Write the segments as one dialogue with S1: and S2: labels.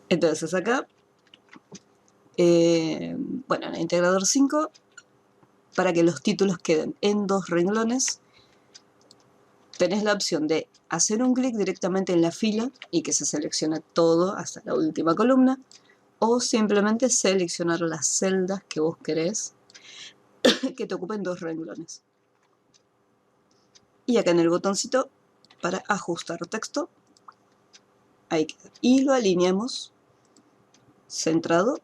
S1: Entonces acá, bueno, en el integrador 5, para que los títulos queden en 2 renglones, tenés la opción de hacer un clic directamente en la fila y que se seleccione todo hasta la última columna, o simplemente seleccionar las celdas que vos querés que te ocupen 2 renglones. Y acá en el botoncito para ajustar texto, ahí queda. Y lo alineamos centrado,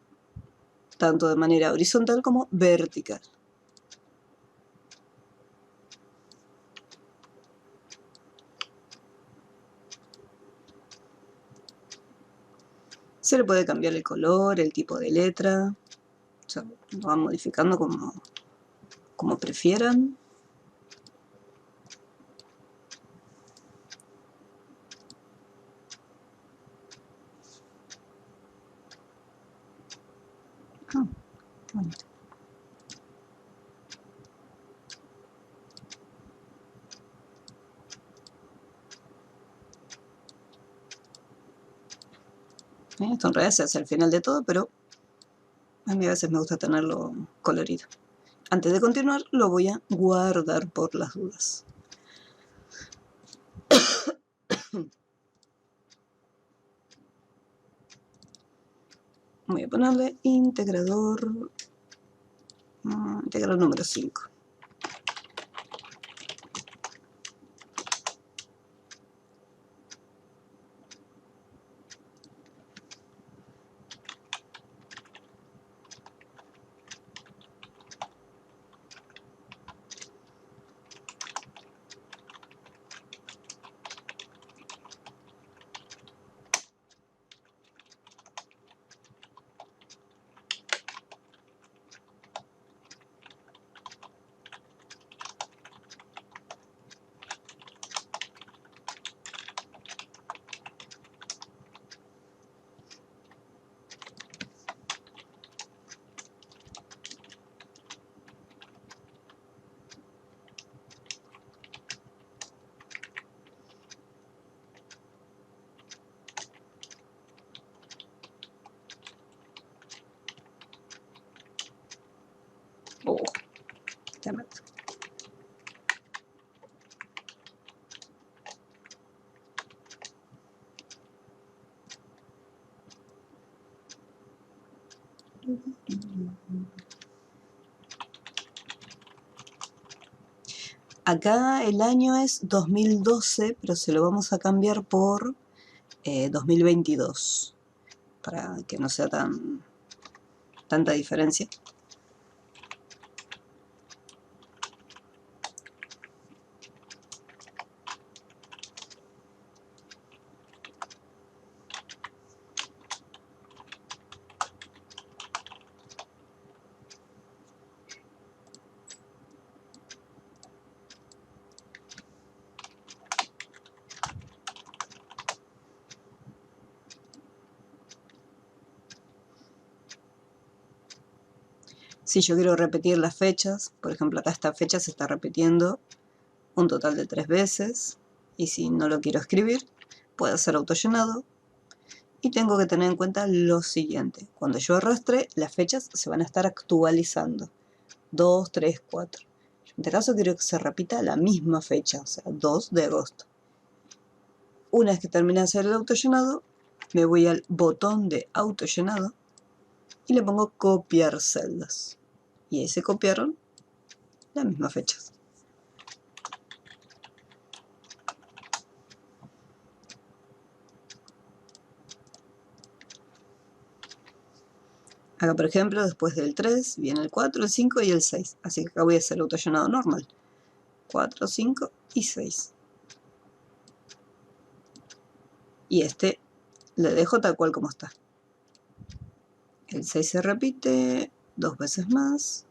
S1: tanto de manera horizontal como vertical. Se le puede cambiar el color, el tipo de letra, o sea, lo van modificando como prefieran. Ah, qué bonito. Esto en realidad se hace al final de todo, pero a mí a veces me gusta tenerlo colorido. Antes de continuar, lo voy a guardar por las dudas. Voy a ponerle integrador número 5. Oh, te mato. Acá el año es 2012, pero se lo vamos a cambiar por 2022, para que no sea tanta diferencia. Si yo quiero repetir las fechas, por ejemplo acá esta fecha se está repitiendo un total de 3 veces, y si no lo quiero escribir, puedo hacer autollenado, y tengo que tener en cuenta lo siguiente: cuando yo arrastre, las fechas se van a estar actualizando, 2, 3, 4. En este caso quiero que se repita la misma fecha, o sea, 2 de agosto. Una vez que termine de hacer el autollenado, me voy al botón de autollenado y le pongo copiar celdas. Y ahí se copiaron las mismas fechas. Acá, por ejemplo, después del 3 viene el 4, el 5 y el 6. Así que acá voy a hacer el autollenado normal. 4, 5 y 6. Y este le dejo tal cual como está. El 6 se repite 2 veces más.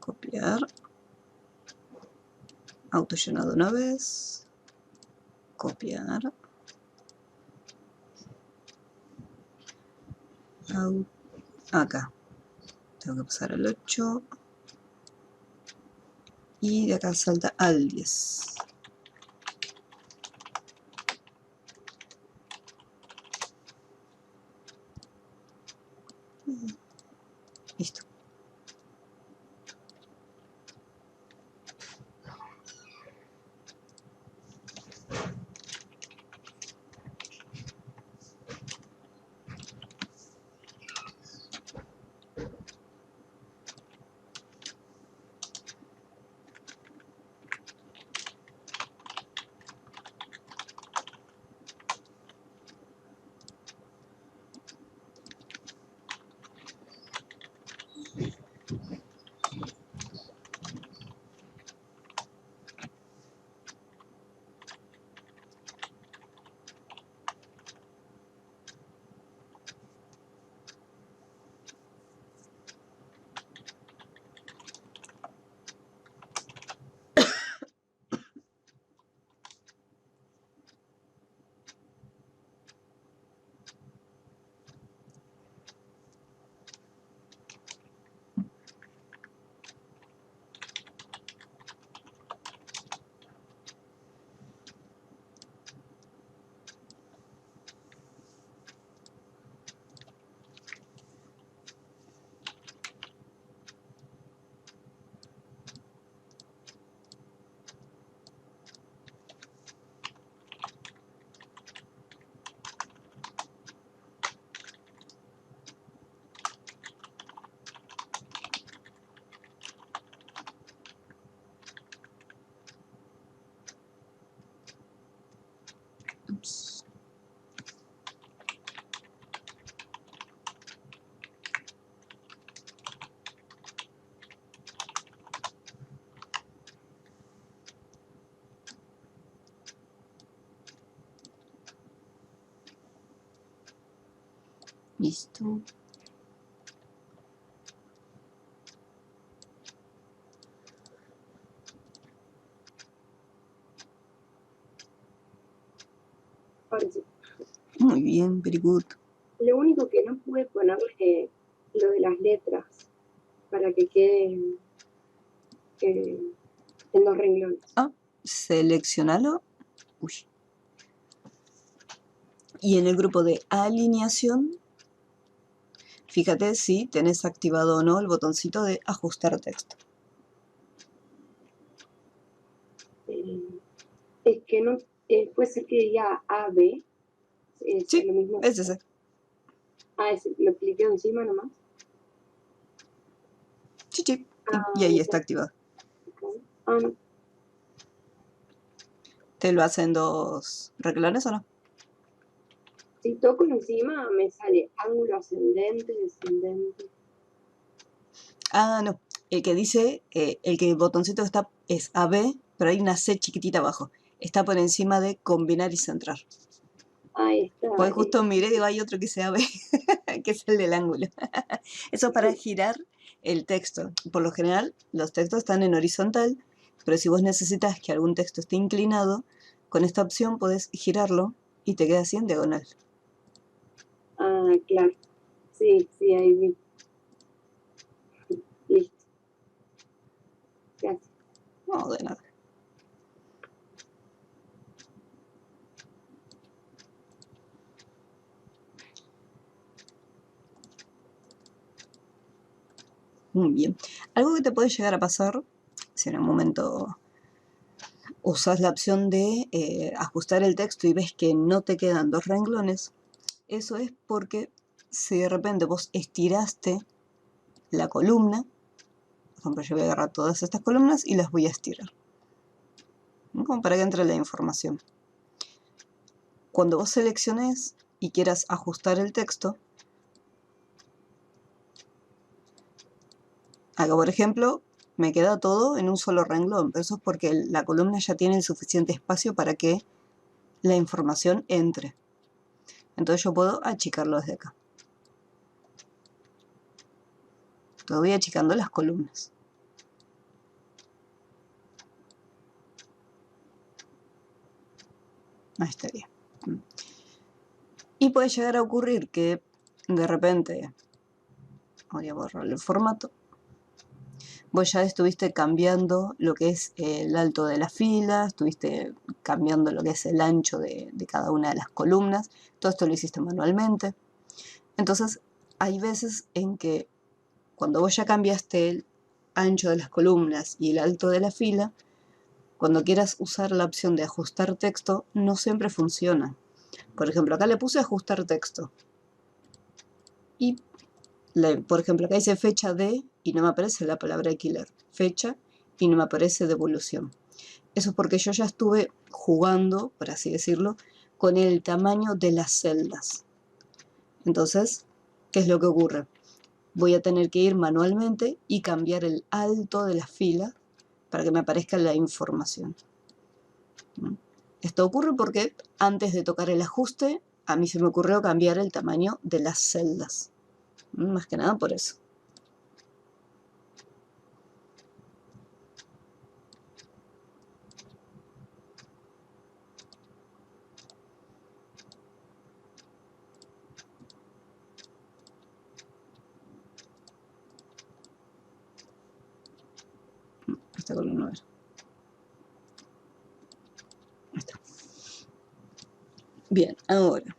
S1: Copiar. Autollenado una vez. Copiar. Acá. Tengo que pasar el 8. Y de acá salta al 10. Listo. Ups. Listo.
S2: Ahora sí.
S1: Muy bien, very good.
S2: Lo único que no pude ponerle lo de las letras para que quede en 2 renglones.
S1: Ah, seleccionalo. Uy. Y en el grupo de alineación, fíjate si tenés activado o no el botoncito de ajustar texto.
S2: Es que no, puede ser que diga A, B. Es
S1: Sí,
S2: lo mismo.
S1: es ese.
S2: Lo cliqueo encima nomás.
S1: Sí, sí.
S2: Ah,
S1: Y ahí está activado.
S2: no.
S1: ¿Te lo hacen 2 renglones o no?
S2: Si toco encima me sale ángulo ascendente, descendente.
S1: Ah, no. El que dice, el que el botoncito está es AB, pero hay una C chiquitita abajo. Está por encima de combinar y centrar.
S2: Ahí está.
S1: Pues justo miré y digo, hay otro que sea AB, que es el del ángulo. Eso para girar el texto. Por lo general, los textos están en horizontal, pero si vos necesitas que algún texto esté inclinado, con esta opción podés girarlo y te queda así en diagonal.
S2: Ah, claro. Sí, ahí vi. Listo. Gracias.
S1: No, de nada. Muy bien. Algo que te puede llegar a pasar, si en un momento usas la opción de ajustar el texto y ves que no te quedan 2 renglones, eso es porque si de repente vos estiraste la columna, por ejemplo, yo voy a agarrar todas estas columnas y las voy a estirar, ¿no? Como para que entre la información. Cuando vos selecciones y quieras ajustar el texto, acá por ejemplo me queda todo en un solo renglón, pero eso es porque la columna ya tiene el suficiente espacio para que la información entre. Entonces yo puedo achicarlo desde acá. Entonces voy achicando las columnas. Ahí estaría. Y puede llegar a ocurrir que de repente, voy a borrar el formato, vos ya estuviste cambiando lo que es el alto de la fila, estuviste cambiando lo que es el ancho de cada una de las columnas, todo esto lo hiciste manualmente. Entonces hay veces en que cuando vos ya cambiaste el ancho de las columnas y el alto de la fila, cuando quieras usar la opción de ajustar texto, no siempre funciona. Por ejemplo, acá le puse ajustar texto. Y, por ejemplo, acá dice fecha de, y no me aparece la palabra alquiler. Fecha, y no me aparece devolución. Eso es porque yo ya estuve jugando, por así decirlo, con el tamaño de las celdas. Entonces, ¿qué es lo que ocurre? Voy a tener que ir manualmente y cambiar el alto de la fila para que me aparezca la información. Esto ocurre porque antes de tocar el ajuste, a mí se me ocurrió cambiar el tamaño de las celdas. Más que nada por eso. Esta columna, a ver. Ahí está. Bien, ahora.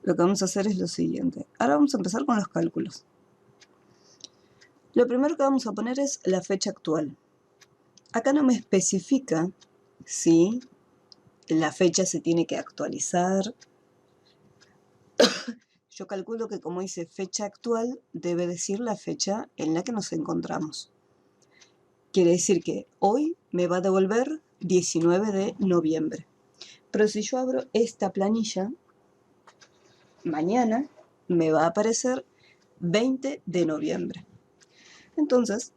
S1: Lo que vamos a hacer es lo siguiente. Ahora vamos a empezar con los cálculos. Lo primero que vamos a poner es la fecha actual. Acá no me especifica si la fecha se tiene que actualizar. Yo calculo que como dice fecha actual, debe decir la fecha en la que nos encontramos. Quiere decir que hoy me va a devolver 19 de noviembre. Pero si yo abro esta planilla, mañana me va a aparecer 20 de noviembre. Entonces,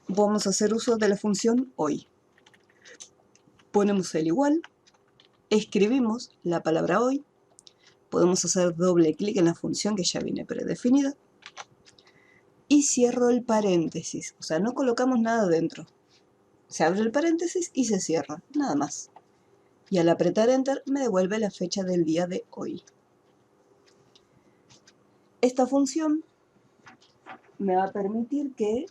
S1: vamos a hacer uso de la función hoy. Ponemos el igual, escribimos la palabra hoy, podemos hacer doble clic en la función que ya viene predefinida y cierro el paréntesis, o sea, no colocamos nada dentro. Se abre el paréntesis y se cierra, nada más. Y al apretar Enter me devuelve la fecha del día de hoy. Esta función me va a permitir que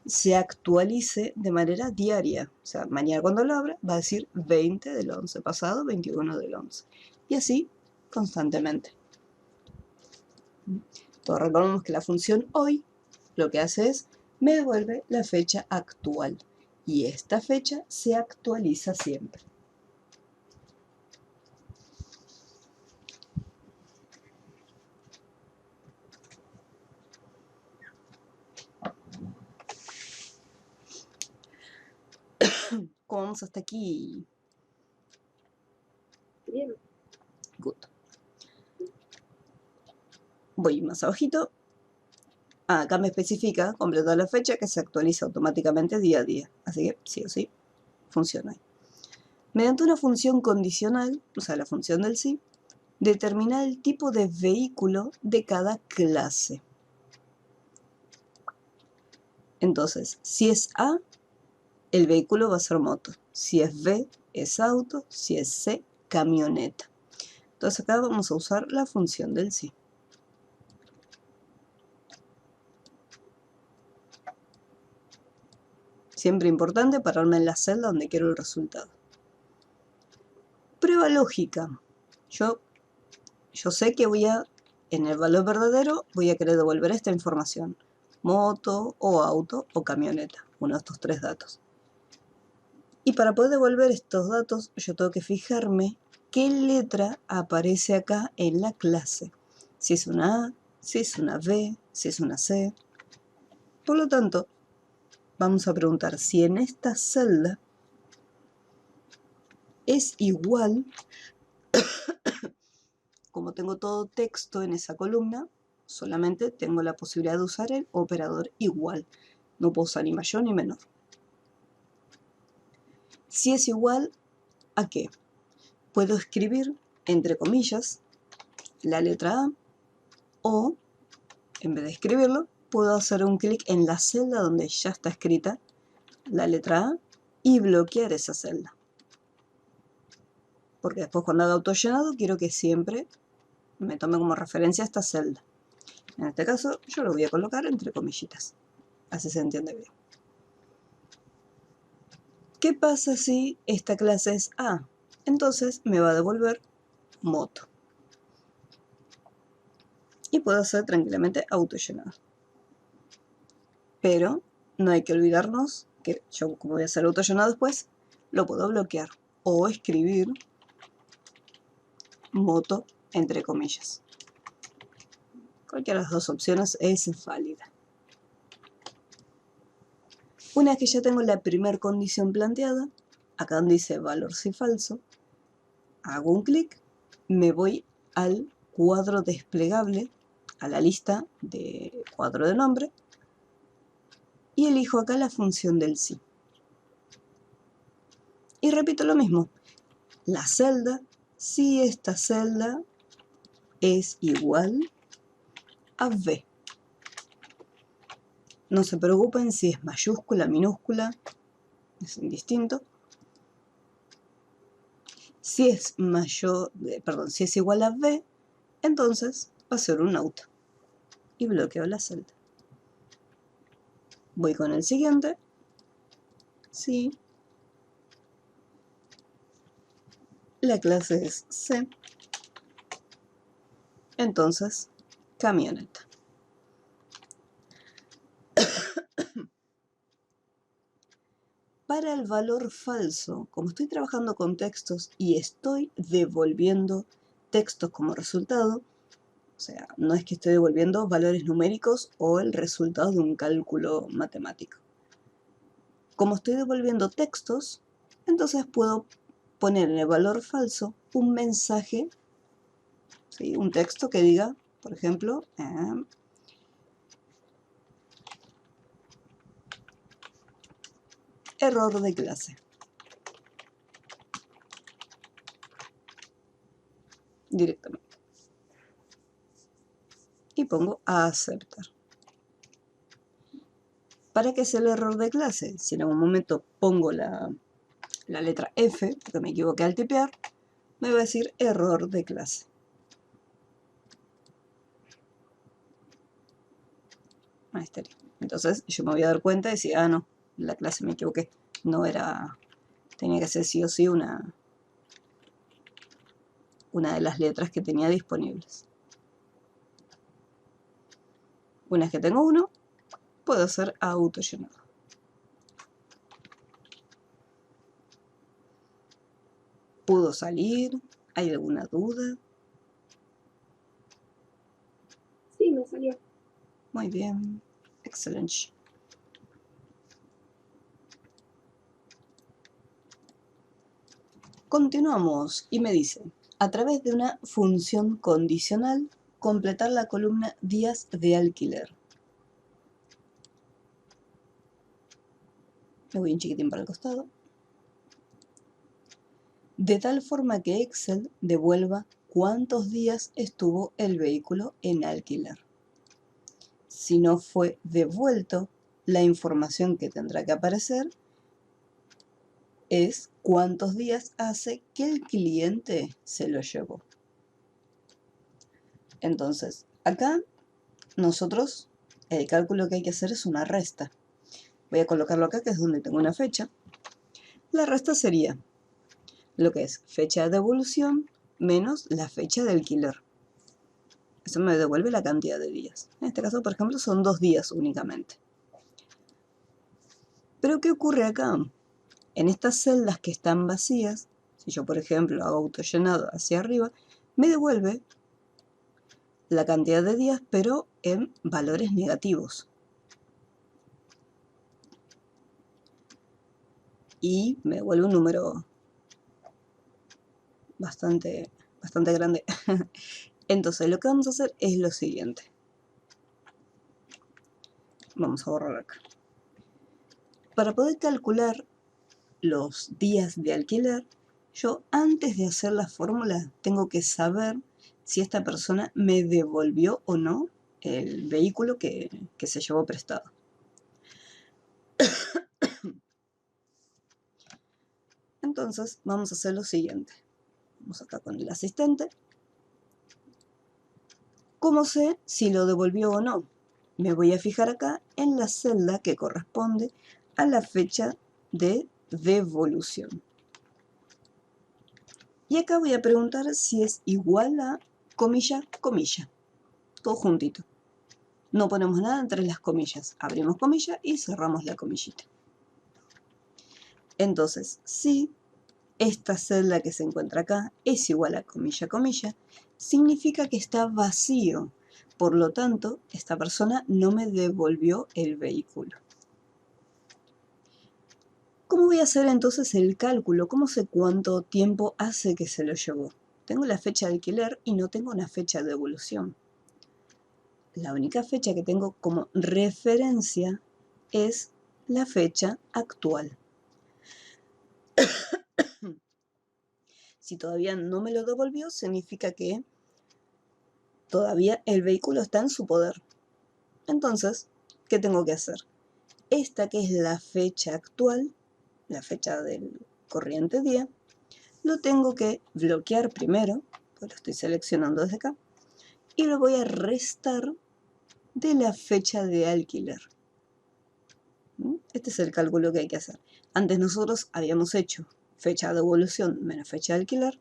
S1: se actualice de manera diaria. O sea, mañana cuando lo abra va a decir 20 del 11, pasado 21 del 11. Y así constantemente. Entonces recordemos que la función hoy lo que hace es me devuelve la fecha actual. Y esta fecha se actualiza siempre. ¿Cómo vamos hasta aquí?
S2: Bien.
S1: Good. Voy más abajito. Acá me especifica, completar la fecha, que se actualiza automáticamente día a día. Así que sí o sí, funciona ahí. Mediante una función condicional, o sea, la función del sí, determinar el tipo de vehículo de cada clase. Entonces, si es A, el vehículo va a ser moto. Si es B, es auto. Si es C, camioneta. Entonces acá vamos a usar la función del sí. Siempre importante pararme en la celda donde quiero el resultado. Prueba lógica. Yo sé que en el valor verdadero, voy a querer devolver esta información. Moto o auto o camioneta. Uno de estos tres datos. Y para poder devolver estos datos, yo tengo que fijarme qué letra aparece acá en la clase. Si es una A, si es una B, si es una C. Por lo tanto, vamos a preguntar si en esta celda es igual, como tengo todo texto en esa columna, solamente tengo la posibilidad de usar el operador igual. No puedo usar ni mayor ni menor. Si es igual, ¿a qué? Puedo escribir, entre comillas, la letra A, o, en vez de escribirlo, puedo hacer un clic en la celda donde ya está escrita la letra A y bloquear esa celda. Porque después cuando haga autollenado quiero que siempre me tome como referencia esta celda. En este caso yo lo voy a colocar entre comillitas. Así se entiende bien. ¿Qué pasa si esta clase es A? Entonces me va a devolver moto. Y puedo hacer tranquilamente autollenado. Pero no hay que olvidarnos que yo, como voy a hacer autollenado después, lo puedo bloquear o escribir moto entre comillas. Cualquiera de las dos opciones es válida. Una vez que ya tengo la primera condición planteada, acá donde dice valor si falso, hago un clic, me voy al cuadro desplegable, a la lista de cuadro de nombre, y elijo acá la función del sí. Y repito lo mismo, la celda, si esta celda es igual a B. No se preocupen si es mayúscula, minúscula, es indistinto. Si es si es igual a B, entonces va a ser un auto. Y bloqueo la celda. Voy con el siguiente. Sí. La clase es C. Entonces, camioneta. Para el valor falso, como estoy trabajando con textos y estoy devolviendo textos como resultado, o sea, no es que esté devolviendo valores numéricos o el resultado de un cálculo matemático. Como estoy devolviendo textos, entonces puedo poner en el valor falso un mensaje, ¿sí? Un texto que diga, por ejemplo, error de clase. Directamente. Y pongo a aceptar. ¿Para qué es el error de clase? Si en algún momento pongo la letra F, porque me equivoqué al tipear, me va a decir error de clase. Ahí estaría. Entonces yo me voy a dar cuenta y decir, ah, no, la clase me equivoqué. No era, tenía que ser sí o sí una de las letras que tenía disponibles. Una vez que tengo uno, puedo hacer autollenado. ¿Pudo salir? ¿Hay alguna duda?
S2: Sí, me salió.
S1: Muy bien. Excelente. Continuamos y me dice, a través de una función condicional, completar la columna días de alquiler. Me voy un chiquitín para el costado. De tal forma que Excel devuelva cuántos días estuvo el vehículo en alquiler. Si no fue devuelto, la información que tendrá que aparecer es cuántos días hace que el cliente se lo llevó. Entonces, acá nosotros el cálculo que hay que hacer es una resta. Voy a colocarlo acá, que es donde tengo una fecha. La resta sería lo que es fecha de devolución menos la fecha de alquiler. Eso me devuelve la cantidad de días. En este caso, por ejemplo, son 2 días únicamente. Pero ¿qué ocurre acá? En estas celdas que están vacías, si yo, por ejemplo, hago autollenado hacia arriba, me devuelve la cantidad de días, pero en valores negativos. Y me devuelve un número bastante grande. Entonces, lo que vamos a hacer es lo siguiente. Vamos a borrar acá. Para poder calcular los días de alquiler, yo antes de hacer la fórmula tengo que saber si esta persona me devolvió o no el vehículo que se llevó prestado. Entonces vamos a hacer lo siguiente. Vamos acá con el asistente. ¿Cómo sé si lo devolvió o no? Me voy a fijar acá en la celda que corresponde a la fecha de devolución. Y acá voy a preguntar si es igual a comilla, comilla. Todo juntito. No ponemos nada entre las comillas. Abrimos comilla y cerramos la comillita. Entonces, si esta celda que se encuentra acá es igual a comilla, comilla, significa que está vacío. Por lo tanto, esta persona no me devolvió el vehículo. ¿Cómo voy a hacer entonces el cálculo? ¿Cómo sé cuánto tiempo hace que se lo llevó? Tengo la fecha de alquiler y no tengo una fecha de devolución. La única fecha que tengo como referencia es la fecha actual. Si todavía no me lo devolvió, significa que todavía el vehículo está en su poder. Entonces, ¿qué tengo que hacer? Esta que es la fecha actual, la fecha del corriente día, lo tengo que bloquear primero, pues lo estoy seleccionando desde acá, y lo voy a restar de la fecha de alquiler. Este es el cálculo que hay que hacer. Antes nosotros habíamos hecho fecha de devolución menos fecha de alquiler,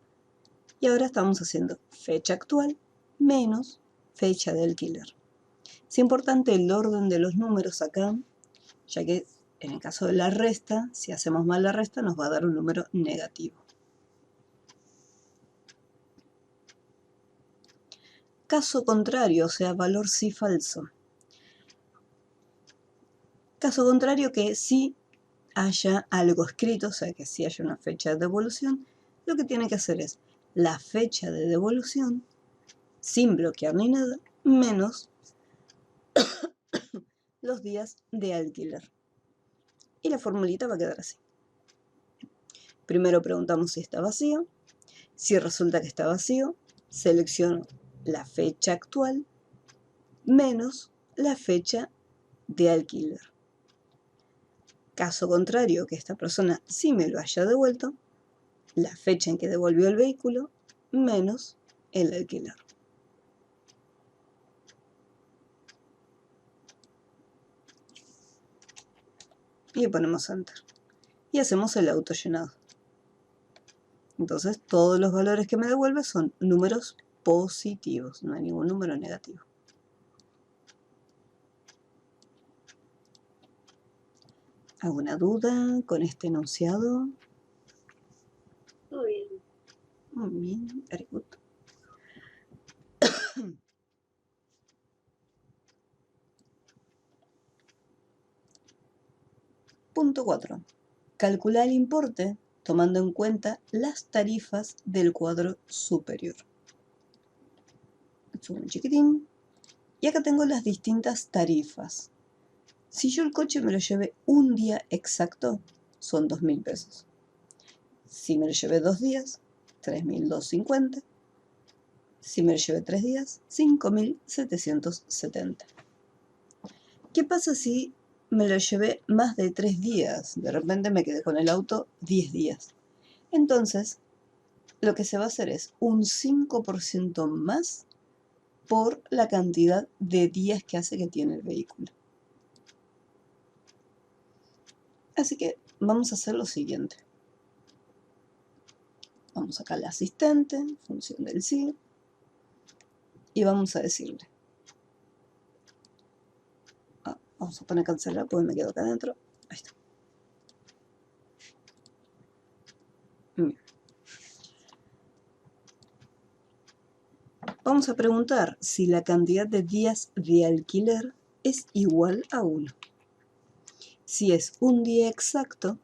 S1: y ahora estamos haciendo fecha actual menos fecha de alquiler. Es importante el orden de los números acá, ya que en el caso de la resta, si hacemos mal la resta, nos va a dar un número negativo. Caso contrario, o sea, valor sí falso. Caso contrario, que sí haya algo escrito, o sea, que sí haya una fecha de devolución, lo que tiene que hacer es la fecha de devolución, sin bloquear ni nada, menos los días de alquiler. Y la formulita va a quedar así. Primero preguntamos si está vacío. Si resulta que está vacío, selecciono la fecha actual menos la fecha de alquiler. Caso contrario, que esta persona sí me lo haya devuelto, la fecha en que devolvió el vehículo menos el alquiler. Y ponemos Enter. Y hacemos el autollenado. Entonces todos los valores que me devuelve son números positivos, no hay ningún número negativo. ¿Alguna duda con este enunciado?
S2: Todo bien.
S1: Muy bien, very good. Punto 4. Calcular el importe tomando en cuenta las tarifas del cuadro superior. Subo un chiquitín. Y acá tengo las distintas tarifas. Si yo el coche me lo llevé un día exacto, son 2.000 pesos. Si me lo llevé 2 días, 3.250. Si me lo llevé 3 días, 5.770. ¿Qué pasa si me lo llevé más de 3 días? De repente me quedé con el auto 10 días. Entonces, lo que se va a hacer es un 5% más por la cantidad de días que hace que tiene el vehículo. Así que vamos a hacer lo siguiente. Vamos acá al asistente, función del sí, y vamos a decirle. Vamos a poner cancelar porque me quedo acá adentro. Ahí está. Bien. Vamos a preguntar si la cantidad de días de alquiler es igual a 1. Si es un día exacto,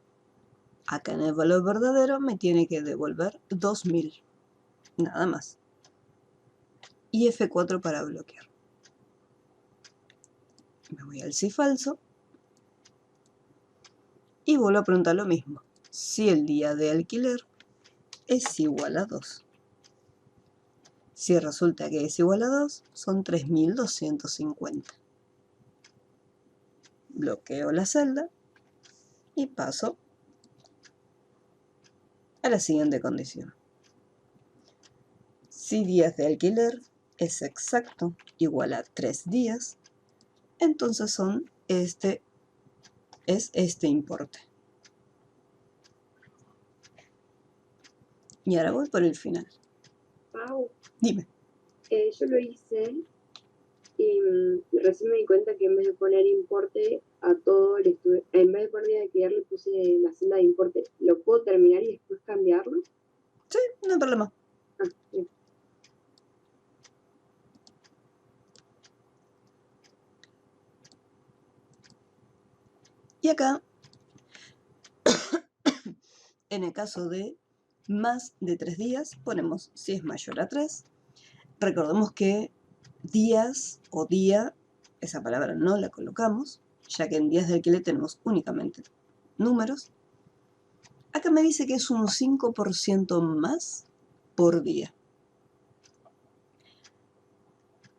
S1: acá en el valor verdadero me tiene que devolver 2.000. Nada más. Y F4 para bloquear. Me voy al sí falso. Y vuelvo a preguntar lo mismo. Si el día de alquiler es igual a 2. Si resulta que es igual a 2, son 3.250. Bloqueo la celda y paso a la siguiente condición. Si días de alquiler es exacto igual a 3 días, entonces es este importe. Y ahora voy por el final.
S2: Pau,
S1: Dime.
S2: yo lo hice y recién me di cuenta que en vez de poner importe a todo, en vez de poner día de criar, le puse la celda de importe. ¿Lo puedo terminar y después cambiarlo?
S1: Sí, no hay problema.
S2: Ah, bien.
S1: Y acá, en el caso de más de 3 días, ponemos si es mayor a 3. Recordemos que días o día, esa palabra no la colocamos, ya que en días de alquiler tenemos únicamente números. Acá me dice que es un 5% más por día.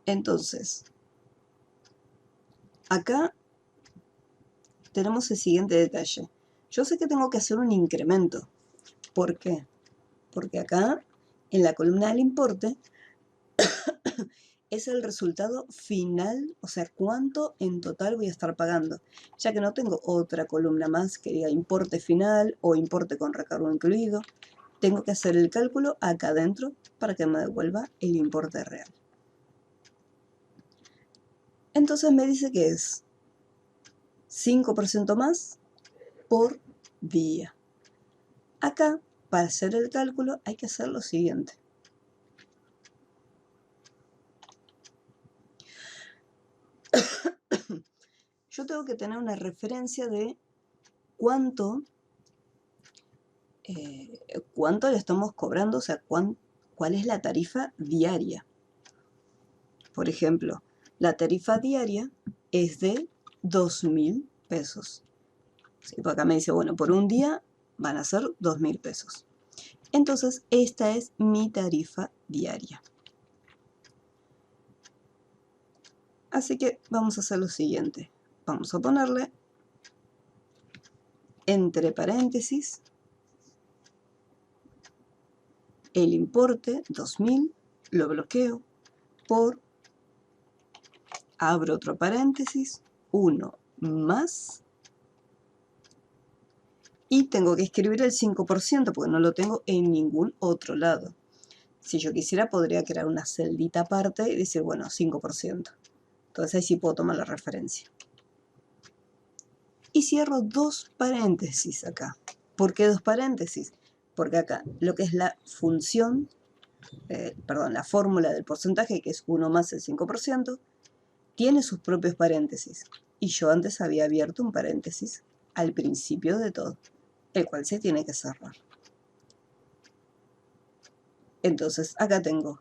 S1: Entonces, acá tenemos el siguiente detalle. Yo sé que tengo que hacer un incremento. ¿Por qué? Porque acá, en la columna del importe, es el resultado final, o sea, cuánto en total voy a estar pagando, ya que no tengo otra columna más que diga importe final o importe con recargo incluido. Tengo que hacer el cálculo acá adentro para que me devuelva el importe real. Entonces me dice que es 5% más por día. Acá, para hacer el cálculo, hay que hacer lo siguiente. Yo tengo que tener una referencia de cuánto le estamos cobrando, o sea, cuál es la tarifa diaria. Por ejemplo, la tarifa diaria es de 2.000 pesos. ¿Sí? Por acá me dice, bueno, por un día van a ser 2.000 pesos. Entonces, esta es mi tarifa diaria. Así que vamos a hacer lo siguiente. Vamos a ponerle entre paréntesis el importe 2.000, lo bloqueo por, abro otro paréntesis, 1 más, y tengo que escribir el 5% porque no lo tengo en ningún otro lado. Si yo quisiera podría crear una celdita aparte y decir, bueno, 5%. Entonces ahí sí puedo tomar la referencia. Y cierro dos paréntesis acá. ¿Por qué dos paréntesis? Porque acá lo que es la función, la fórmula del porcentaje, que es 1 más el 5%, tiene sus propios paréntesis. Y yo antes había abierto un paréntesis al principio de todo, el cual se tiene que cerrar. Entonces acá tengo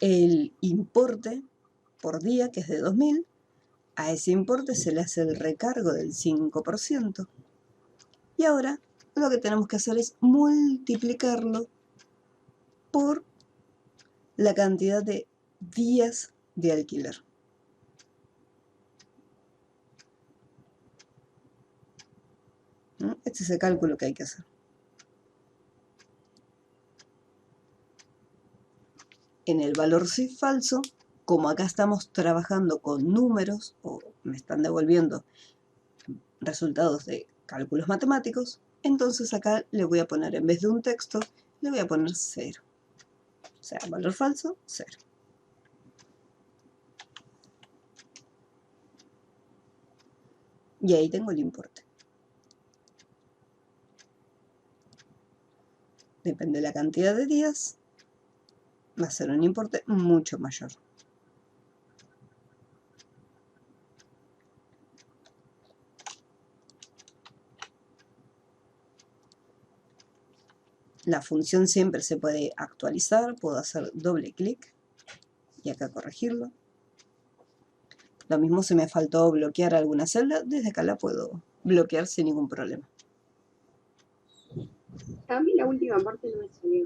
S1: el importe por día, que es de 2.000. A ese importe se le hace el recargo del 5%. Y ahora lo que tenemos que hacer es multiplicarlo por la cantidad de días de alquiler. Este es el cálculo que hay que hacer. En el valor si falso, como acá estamos trabajando con números o me están devolviendo resultados de cálculos matemáticos, entonces acá le voy a poner, en vez de un texto, le voy a poner 0. O sea, valor falso, 0. Y ahí tengo el importe. Depende de la cantidad de días, va a ser un importe mucho mayor. La función siempre se puede actualizar, puedo hacer doble clic y acá corregirlo. Lo mismo si me faltó bloquear alguna celda, desde acá la puedo bloquear sin ningún problema.
S2: A mí la última parte no me salió.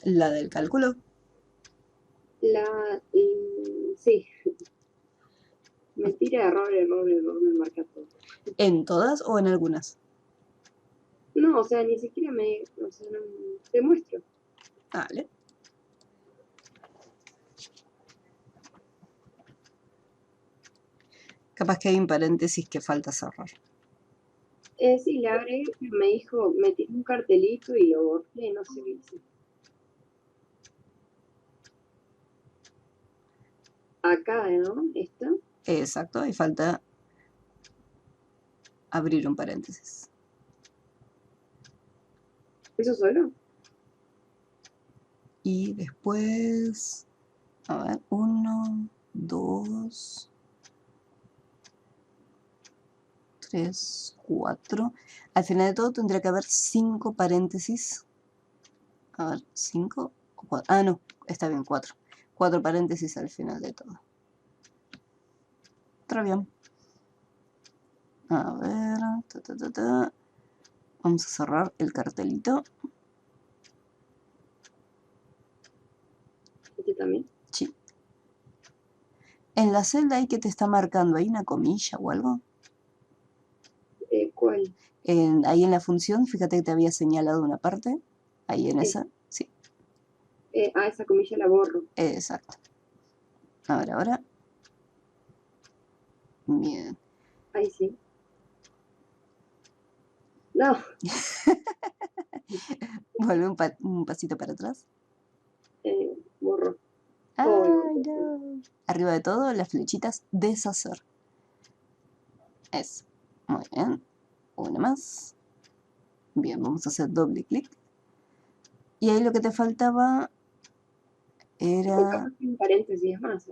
S1: La del cálculo.
S2: Sí, me tira error, me marca todo.
S1: ¿En todas o en algunas?
S2: No, o sea, ni siquiera o sea, no, te muestro.
S1: Vale. Capaz que hay un paréntesis que falta cerrar.
S2: Sí, le agregué, pero me dijo, metí un cartelito y lo borré, no sé qué hice. Acá, ¿no? ¿Esto?
S1: Exacto, y falta abrir un paréntesis.
S2: ¿Eso solo?
S1: Y después, a ver, 1, 2, 3, 4. Al final de todo tendría que haber 5 paréntesis. A ver, 5 o 4. Ah, no, está bien, 4. 4 paréntesis al final de todo. Está bien. A ver, vamos a cerrar el cartelito.
S2: ¿Este también?
S1: Sí. En la celda ahí que te está marcando, ¿hay una comilla o algo?
S2: ¿Cuál?
S1: Ahí en la función, fíjate que te había señalado una parte. Ahí en esa, sí,
S2: Esa comilla la borro.
S1: exacto. Ahora. Bien.
S2: Ahí sí. No.
S1: Vuelve un pasito para atrás.
S2: Borro.
S1: Ay, no. Arriba de todo, las flechitas deshacer. Eso. Muy bien. Una más. Bien, vamos a hacer doble clic. Y ahí lo que te faltaba era...
S2: Capaz que un paréntesis más.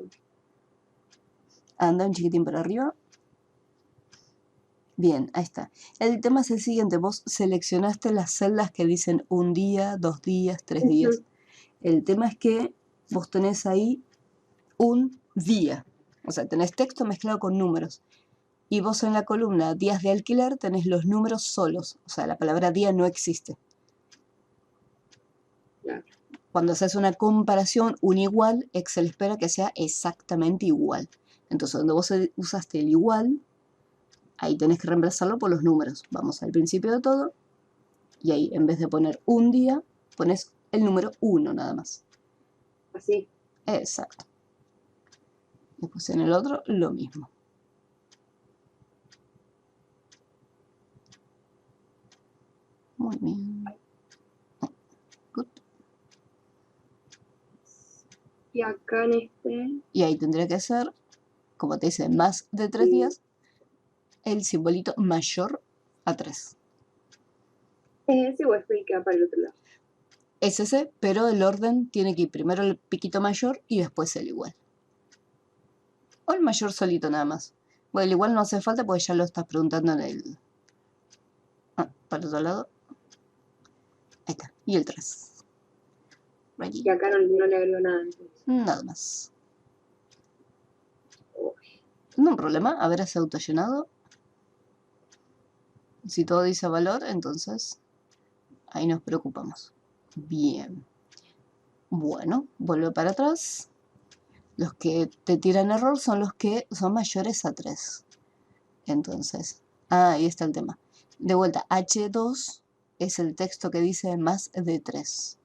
S1: Anda un chiquitín para arriba. Bien, ahí está. El tema es el siguiente. Vos seleccionaste las celdas que dicen 1 día, 2 días, 3 días. El tema es que vos tenés ahí un día. O sea, tenés texto mezclado con números. Y vos en la columna días de alquiler tenés los números solos. O sea, la palabra día no existe.
S2: Claro.
S1: Cuando haces una comparación, un igual, Excel espera que sea exactamente igual. Entonces, donde vos usaste el igual, ahí tenés que reemplazarlo por los números. Vamos al principio de todo. Y ahí, en vez de poner un día, pones el número 1 nada más.
S2: Así.
S1: Exacto. Después en el otro, lo mismo. Muy bien. Good.
S2: Y acá en este...
S1: Y ahí tendría que ser, como te dice, más de 3 días, el simbolito mayor a 3.
S2: ¿Es ese o es el que va para el otro lado?
S1: Es ese, pero el orden tiene que ir primero el piquito mayor y después el igual. O el mayor solito nada más. Bueno, el igual no hace falta porque ya lo estás preguntando en el... para el otro lado. Ahí está. Y el 3. Ready.
S2: Y acá no le agrego nada. Entonces.
S1: Nada más.
S2: Oh,
S1: No hay problema. A ver, ¿has autollenado? Si todo dice valor, entonces ahí nos preocupamos. Bien. Bueno, vuelve para atrás. Los que te tiran error son los que son mayores a 3. Entonces, ahí está el tema. De vuelta, H2 es el texto que dice más de 3.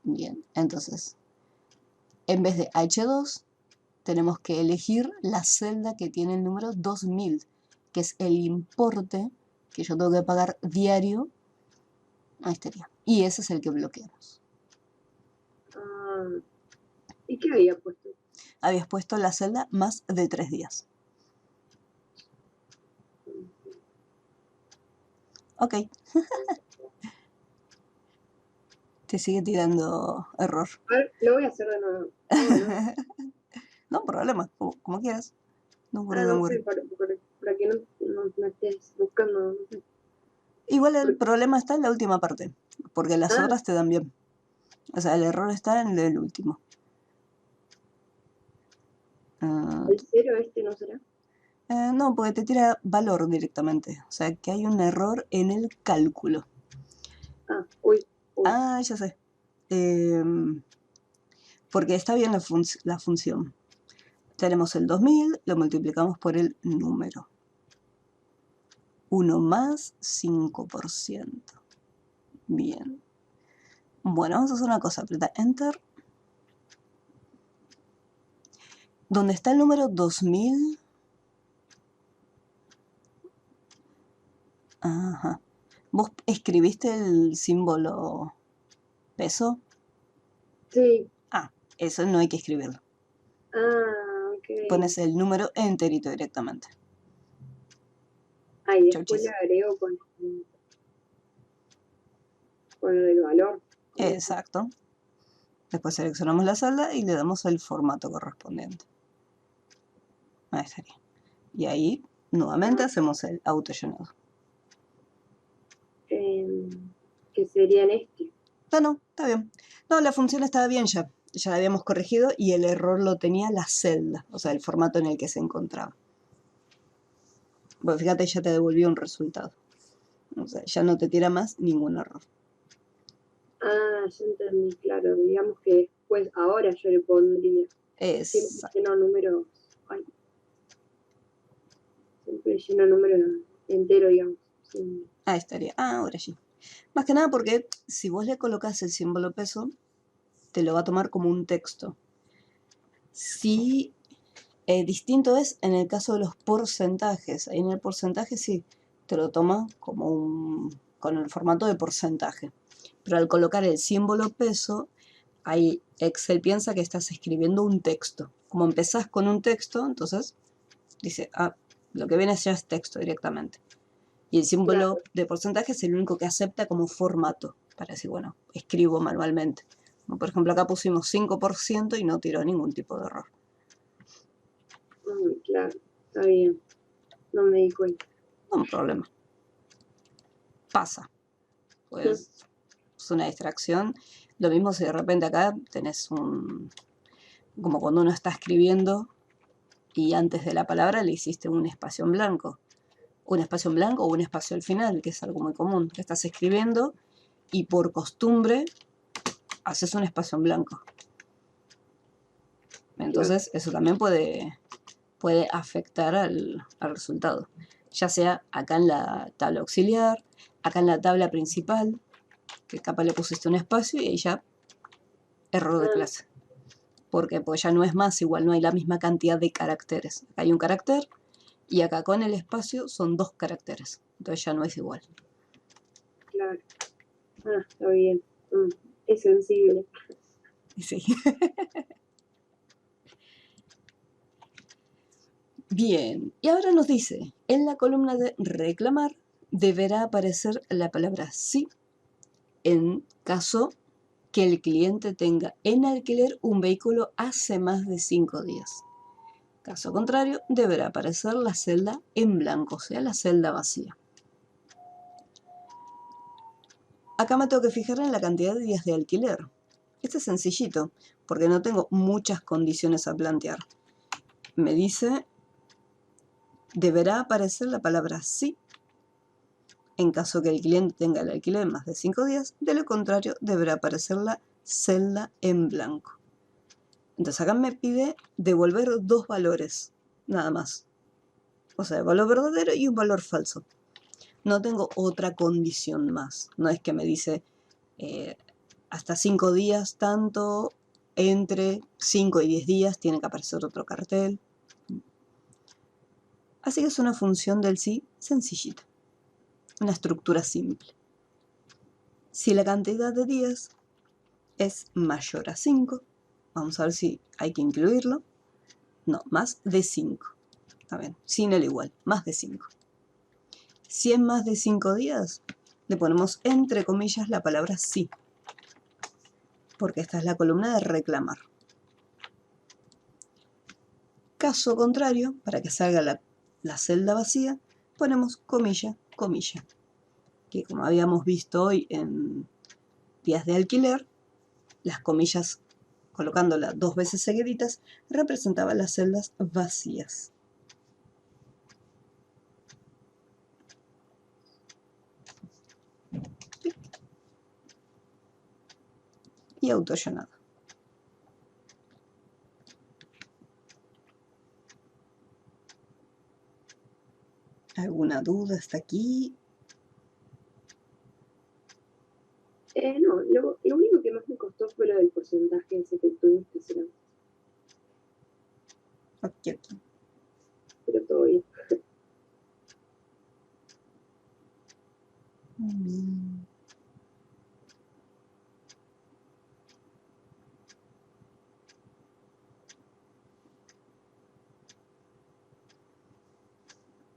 S1: Bien, entonces, en vez de H2, tenemos que elegir la celda que tiene el número 2000, que es el importe que yo tengo que pagar diario. Ahí estaría. Y ese es el que bloqueamos.
S2: ¿Y qué había puesto?
S1: Habías puesto la celda más de 3 días. Ok. Te sigue tirando error.
S2: A ver, lo voy a hacer de nuevo. Oh, no.
S1: No, problema, como quieras. No worry,
S2: No
S1: don't
S2: sé,
S1: worry.
S2: para que no estés buscando, no sé.
S1: Igual el problema está en la última parte, porque las
S2: Ah,
S1: horas te dan bien. O sea, el error está en el último.
S2: el cero este no será.
S1: No, porque te tira valor directamente. O sea, que hay un error en el cálculo.
S2: Uy.
S1: Ah, ya sé. Porque está bien la función. Tenemos el 2000, lo multiplicamos por el número. 1 más 5%. Bien. Bueno, vamos a hacer una cosa. Aprieta Enter. Donde está el número 2000, Ajá. ¿Vos escribiste el símbolo peso?
S2: Sí.
S1: Ah, eso no hay que escribirlo.
S2: Ah, ok.
S1: Pones el número enterito directamente.
S2: Ah, y después le
S1: Chochis.
S2: agrego con lo del valor.
S1: Exacto. Después seleccionamos la celda y le damos el formato correspondiente. Ahí estaría. Y ahí nuevamente hacemos el autollenado.
S2: Que serían este.
S1: No, está bien. No, la función estaba bien ya. Ya la habíamos corregido y el error lo tenía la celda, o sea, el formato en el que se encontraba. Bueno, fíjate, ya te devolvió un resultado. O sea, ya no te tira más ningún error.
S2: Ah, ya entendí, claro. Digamos que después, ahora yo le pondría. Siempre
S1: Exacto.
S2: lleno números. Ay, siempre lleno números entero, digamos. Sí.
S1: Ahí estaría. Ah, ahora sí. Más que nada porque si vos le colocas el símbolo peso, te lo va a tomar como un texto. Si distinto es en el caso de los porcentajes. Ahí en el porcentaje sí, te lo toma como con el formato de porcentaje. Pero al colocar el símbolo peso, ahí Excel piensa que estás escribiendo un texto. Como empezás con un texto, entonces dice, ah, lo que viene ya es texto directamente. Y el símbolo
S2: Claro,
S1: de porcentaje es el único que acepta como formato, para decir, bueno, escribo manualmente. Como por ejemplo, acá pusimos 5% y no tiró ningún tipo de error.
S2: claro. Está bien. No me di cuenta.
S1: No un problema. Pasa. Pues es una distracción. Lo mismo si de repente acá tenés como cuando uno está escribiendo y antes de la palabra le hiciste un espacio en blanco. Un espacio en blanco o un espacio al final, que es algo muy común. Que estás escribiendo y por costumbre haces un espacio en blanco.
S2: Claro.
S1: Entonces eso también puede afectar al resultado. Ya sea acá en la tabla auxiliar, acá en la tabla principal, que capaz le pusiste un espacio y ahí ya error de
S2: Ah,
S1: clase. Porque pues ya no es más igual, no hay la misma cantidad de caracteres. Acá hay un carácter y acá con el espacio son 2 caracteres. Entonces ya no es igual.
S2: claro. Ah, está bien. Es sensible.
S1: Sí. Bien, y ahora nos dice, en la columna de reclamar deberá aparecer la palabra sí en caso que el cliente tenga en alquiler un vehículo hace más de 5 días. Caso contrario, deberá aparecer la celda en blanco, o sea, la celda vacía. Acá me tengo que fijar en la cantidad de días de alquiler. Este es sencillito, porque no tengo muchas condiciones a plantear. Me dice, deberá aparecer la palabra sí en caso que el cliente tenga el alquiler más de 5 días, de lo contrario deberá aparecer la celda en blanco. Entonces acá me pide devolver 2 valores, nada más. O sea, el valor verdadero y un valor falso. No tengo otra condición más. No es que me dice hasta 5 días tanto, entre 5 y 10 días tiene que aparecer otro cartel. Así que es una función del sí sencillita. Una estructura simple. Si la cantidad de días es mayor a 5, vamos a ver si hay que incluirlo. No, más de 5. Está bien, sin el igual, más de 5. Si es más de 5 días, le ponemos entre comillas la palabra sí, porque esta es la columna de reclamar. Caso contrario, para que salga la celda vacía, ponemos comilla, comilla, que como habíamos visto hoy en días de alquiler, las comillas, colocándolas 2 veces seguiditas, representaban las celdas vacías. Y autollenado. ¿Alguna duda hasta aquí?
S2: No, lo único que más me costó fue lo del porcentaje ese que tuvimos que hacer antes.
S1: Aquí, aquí.
S2: Pero todo bien.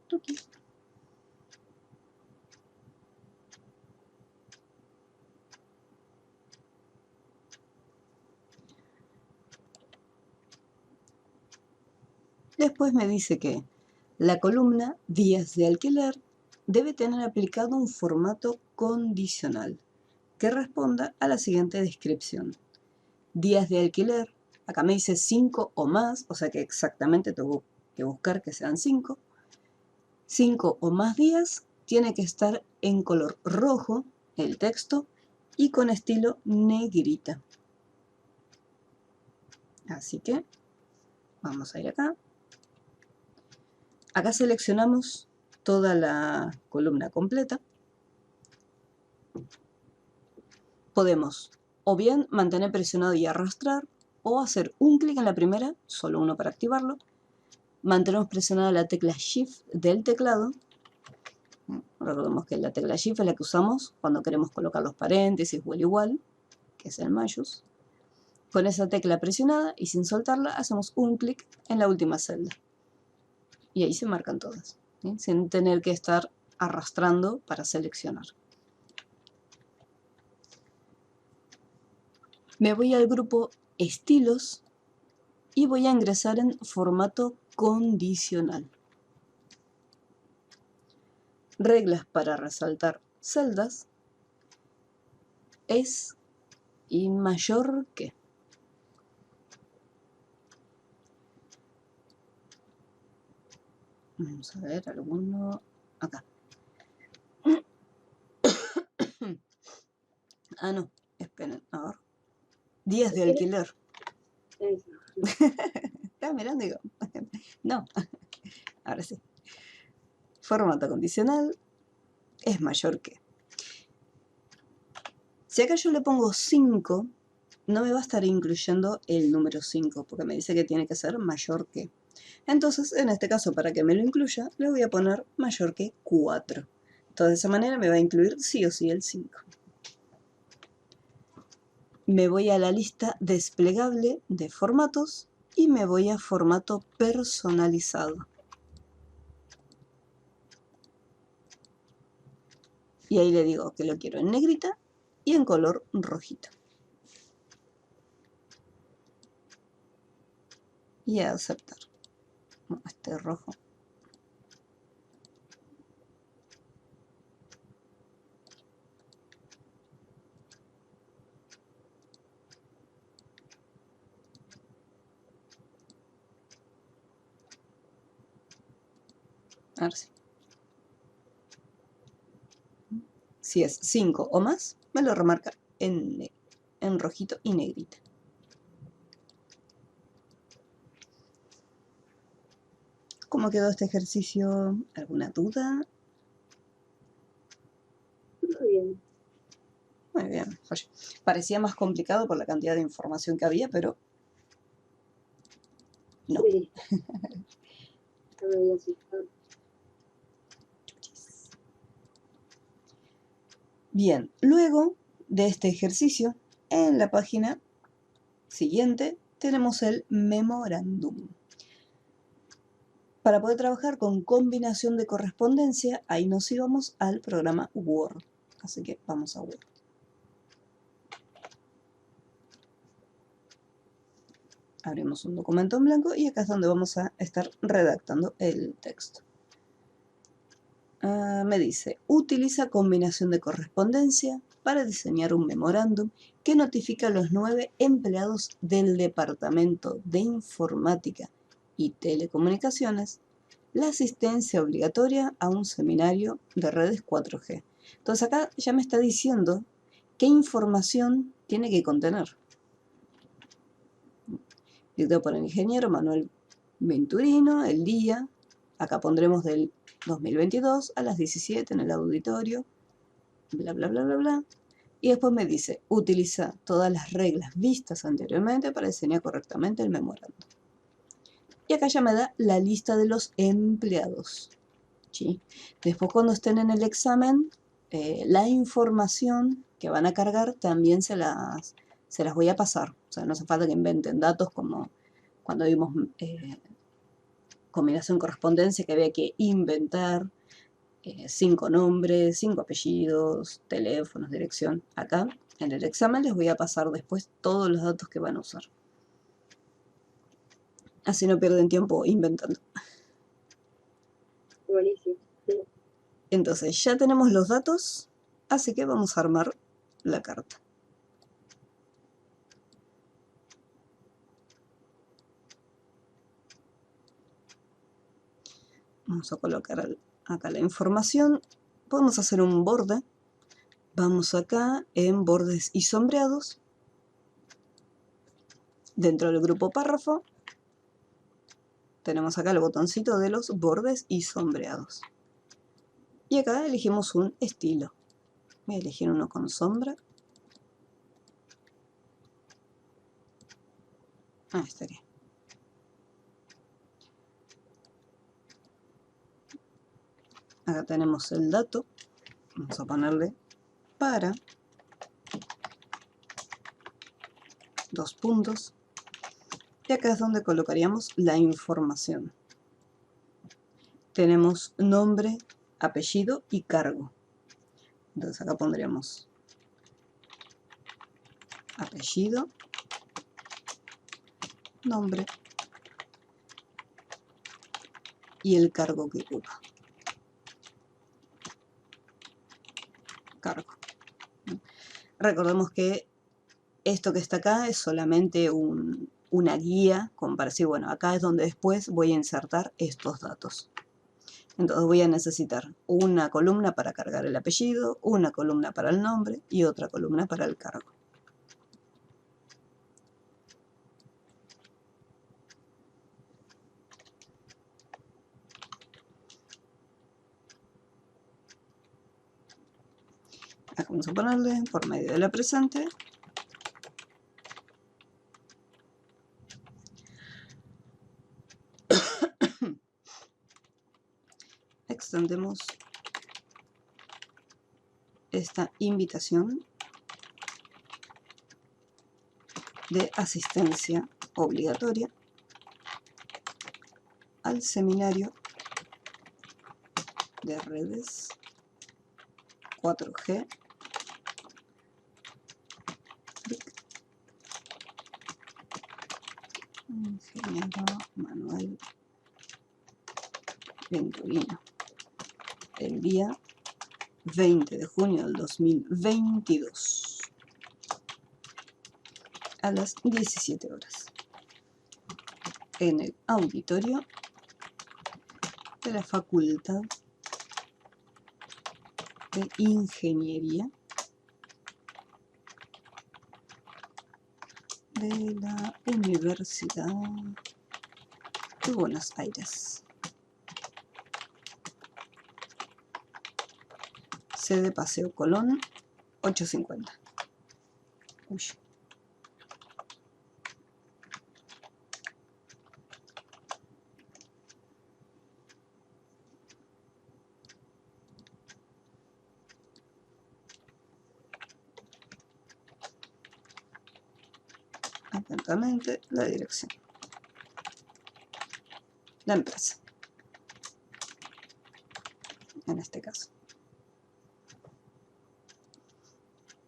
S1: Tuki. Después me dice que la columna días de alquiler debe tener aplicado un formato condicional que responda a la siguiente descripción. Días de alquiler, acá me dice 5 o más, o sea que exactamente tengo que buscar que sean 5. 5 o más días, tiene que estar en color rojo el texto y con estilo negrita. Así que vamos a ir acá. Acá seleccionamos toda la columna completa. Podemos o bien mantener presionado y arrastrar, o hacer un clic en la primera, solo uno para activarlo. Mantenemos presionada la tecla Shift del teclado. Recordemos que la tecla Shift es la que usamos cuando queremos colocar los paréntesis o el igual, que es el mayús. Con esa tecla presionada y sin soltarla, hacemos un clic en la última celda. Y ahí se marcan todas, ¿sí? Sin tener que estar arrastrando para seleccionar. Me voy al grupo Estilos y voy a ingresar en formato condicional. Reglas para resaltar celdas es y mayor que. Vamos a ver alguno acá. Ah, no, esperen, a ver. Días de alquiler. Estaba mirando y digo, no, ahora sí. Formato condicional es mayor que. Si acá yo le pongo 5, no me va a estar incluyendo el número 5, porque me dice que tiene que ser mayor que. Entonces, en este caso, para que me lo incluya, le voy a poner mayor que 4. Entonces, de esa manera me va a incluir sí o sí el 5. Me voy a la lista desplegable de formatos y me voy a formato personalizado. Y ahí le digo que lo quiero en negrita y en color rojito. Y a aceptar. No, este rojo. Ahora sí. Si es 5 o más, me lo remarca en rojito y negrita. ¿Cómo quedó este ejercicio? ¿Alguna duda?
S2: Muy bien.
S1: Muy bien. Oye, parecía más complicado por la cantidad de información que había, pero no.
S2: Sí. No me había asustado.
S1: Bien, luego de este ejercicio, en la página siguiente tenemos el memorándum. Para poder trabajar con combinación de correspondencia, ahí nos íbamos al programa Word. Así que vamos a Word. Abrimos un documento en blanco y acá es donde vamos a estar redactando el texto. Me dice, utiliza combinación de correspondencia para diseñar un memorándum que notifica a los 9 empleados del Departamento de Informática y Telecomunicaciones la asistencia obligatoria a un seminario de redes 4G. Entonces acá ya me está diciendo qué información tiene que contener. Dictado por el ingeniero Manuel Venturino, el día, acá pondremos del 2022 a las 17 en el auditorio, bla, bla, bla, bla, bla. Y después me dice, utiliza todas las reglas vistas anteriormente para diseñar correctamente el memorándum. Y acá ya me da la lista de los empleados. ¿Sí? Después cuando estén en el examen, la información que van a cargar también se las voy a pasar. O sea, no hace falta que inventen datos como cuando vimos combinación correspondencia, que había que inventar 5 nombres, 5 apellidos, teléfonos, dirección. Acá en el examen les voy a pasar después todos los datos que van a usar. Así no pierden tiempo inventando.
S2: Buenísimo.
S1: Entonces ya tenemos los datos, así que vamos a armar la carta. Vamos a colocar acá la información. Podemos hacer un borde. Vamos acá en bordes y sombreados. Dentro del grupo párrafo tenemos acá el botoncito de los bordes y sombreados. Y acá elegimos un estilo. Voy a elegir uno con sombra. Está aquí. Acá tenemos el dato. Vamos a ponerle para, 2 puntos. Y acá es donde colocaríamos la información. Tenemos nombre, apellido y cargo. Entonces acá pondríamos apellido, nombre y el cargo que ocupa. Cargo. Recordemos que esto que está acá es solamente una guía para decir, bueno, acá es donde después voy a insertar estos datos. Entonces voy a necesitar una columna para cargar el apellido, una columna para el nombre y otra columna para el cargo. Acá vamos a ponerle por medio de la presente. Extendemos esta invitación de asistencia obligatoria al seminario de redes 4G Ingeniero Manuel Venturino, el día 20 de junio del 2022 a las 17 horas en el auditorio de la Facultad de Ingeniería de la Universidad de Buenos Aires. Sede Paseo Colón 850. Uy. Atentamente la dirección. La empresa. En este caso.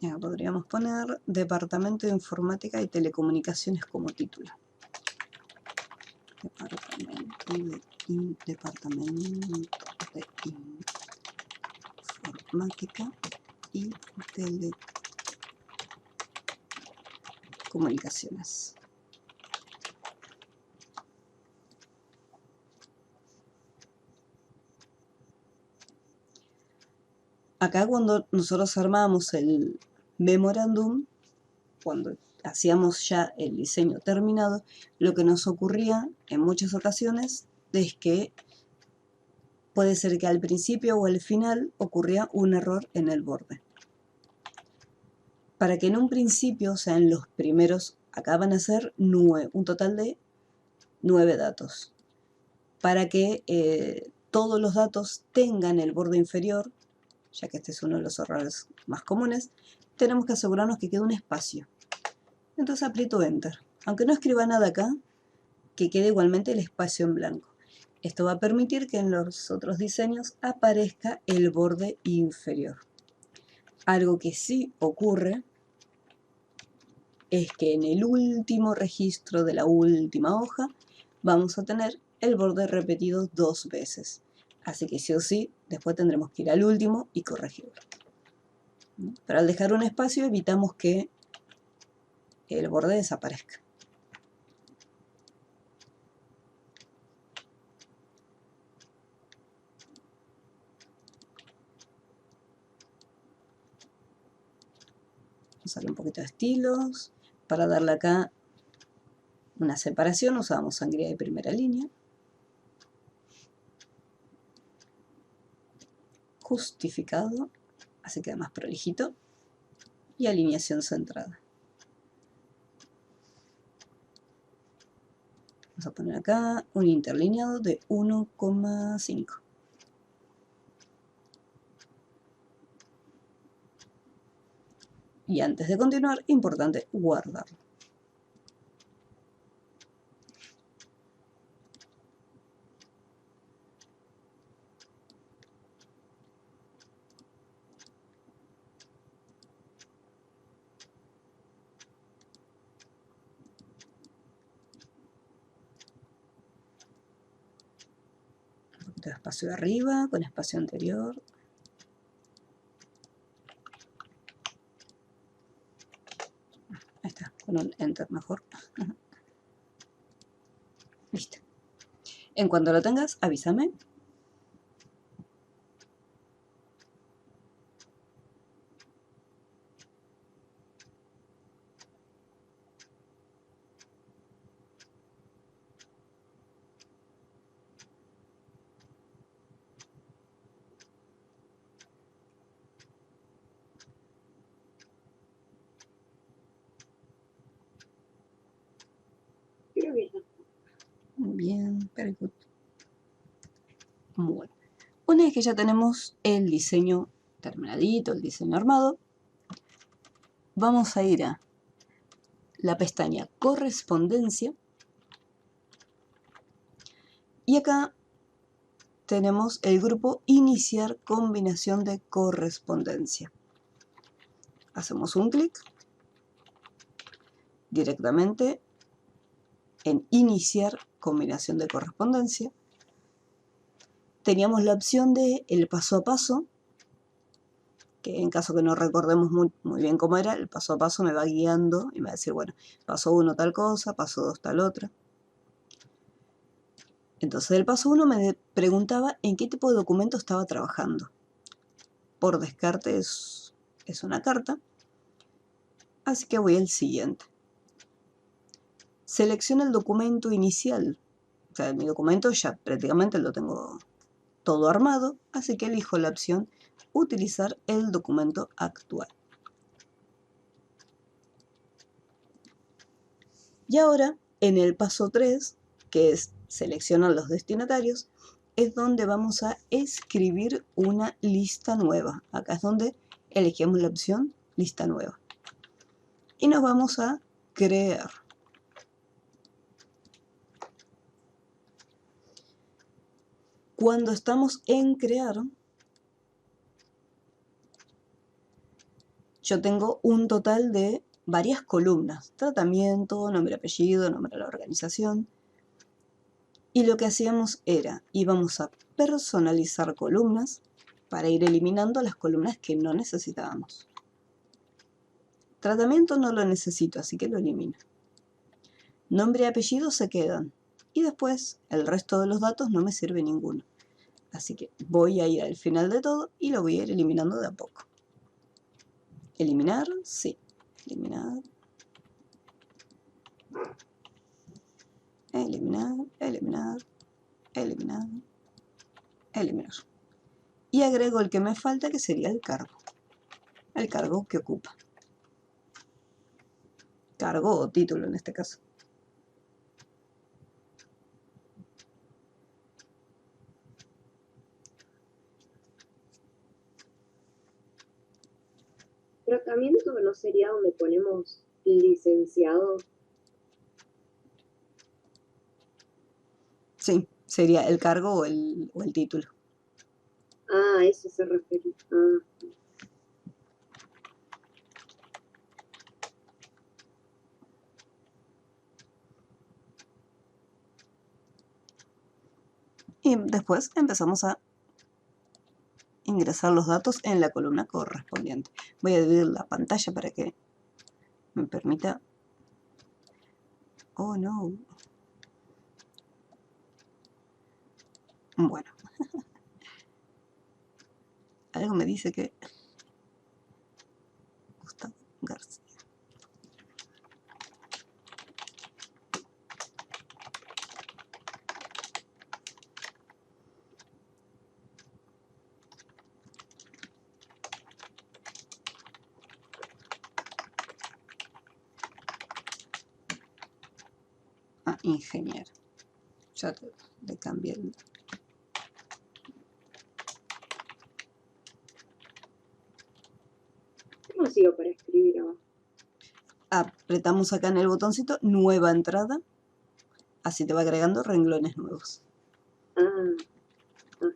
S1: Ya podríamos poner Departamento de Informática y Telecomunicaciones como título. Departamento de Informática y Telecomunicaciones. Acá cuando nosotros armamos el memorándum, cuando hacíamos ya el diseño terminado, lo que nos ocurría en muchas ocasiones es que puede ser que al principio o al final ocurría un error en el borde. Para que en un principio, o sea, en los primeros, acá van a ser un total de 9 datos. Para que todos los datos tengan el borde inferior ya que este es uno de los errores más comunes, tenemos que asegurarnos que quede un espacio. Entonces aprieto Enter. Aunque no escriba nada acá, que quede igualmente el espacio en blanco. Esto va a permitir que en los otros diseños aparezca el borde inferior. Algo que sí ocurre es que en el último registro de la última hoja vamos a tener el borde repetido 2 veces. Así que sí o sí, después tendremos que ir al último y corregirlo. Pero al dejar un espacio evitamos que el borde desaparezca. Vamos a usar un poquito de estilos. Para darle acá una separación usamos sangría de primera línea. Justificado, así queda más prolijito. Y alineación centrada. Vamos a poner acá un interlineado de 1,5. Y antes de continuar, importante guardarlo. Un poquito de espacio de arriba, con espacio anterior. Ahí está, con un Enter mejor. Listo. En cuanto lo tengas, avísame.
S2: Creo que ya.
S1: Muy bien, very good. Bueno, una vez que ya tenemos el diseño terminadito, el diseño armado, vamos a ir a la pestaña Correspondencia. Y acá tenemos el grupo Iniciar combinación de correspondencia. Hacemos un clic directamente en Iniciar combinación de correspondencia. Teníamos la opción de el paso a paso, que en caso que no recordemos muy bien cómo era, el paso a paso me va guiando y me va a decir, bueno, paso 1 tal cosa, paso 2 tal otra. Entonces el paso 1 me preguntaba en qué tipo de documento estaba trabajando. Por descarte es una carta, así que voy al siguiente. Selecciono el documento inicial. O sea, mi documento ya prácticamente lo tengo todo armado, así que elijo la opción utilizar el documento actual. Y ahora, en el paso 3, que es seleccionar los destinatarios, es donde vamos a escribir una lista nueva. Acá es donde elegimos la opción lista nueva. Y nos vamos a crear. Cuando estamos en crear, yo tengo un total de varias columnas. Tratamiento, nombre, apellido, nombre de la organización. Y lo que hacíamos era, íbamos a personalizar columnas para ir eliminando las columnas que no necesitábamos. Tratamiento no lo necesito, así que lo elimino. Nombre y apellido se quedan. Y después, el resto de los datos no me sirve ninguno. Así que voy a ir al final de todo y lo voy a ir eliminando de a poco. ¿Eliminar? Sí. Eliminar. Eliminar, eliminar, eliminar, eliminar. Y agrego el que me falta, que sería el cargo. El cargo que ocupa. Cargo o título en este caso.
S2: tratamiento no sería donde ponemos licenciado.
S1: Sí, sería el cargo o el título.
S2: Ah, a eso se refiere. Ah,
S1: Y después empezamos a ingresar los datos en la columna correspondiente. Voy a dividir la pantalla para que me permita... Oh, no. Bueno. Algo me dice que... Gustavo García. Ah, ingeniero. Ya le cambié el...
S2: ¿cómo sigo para escribir abajo?
S1: Apretamos acá en el botoncito nueva entrada. Así te va agregando renglones nuevos.
S2: Ah, ah.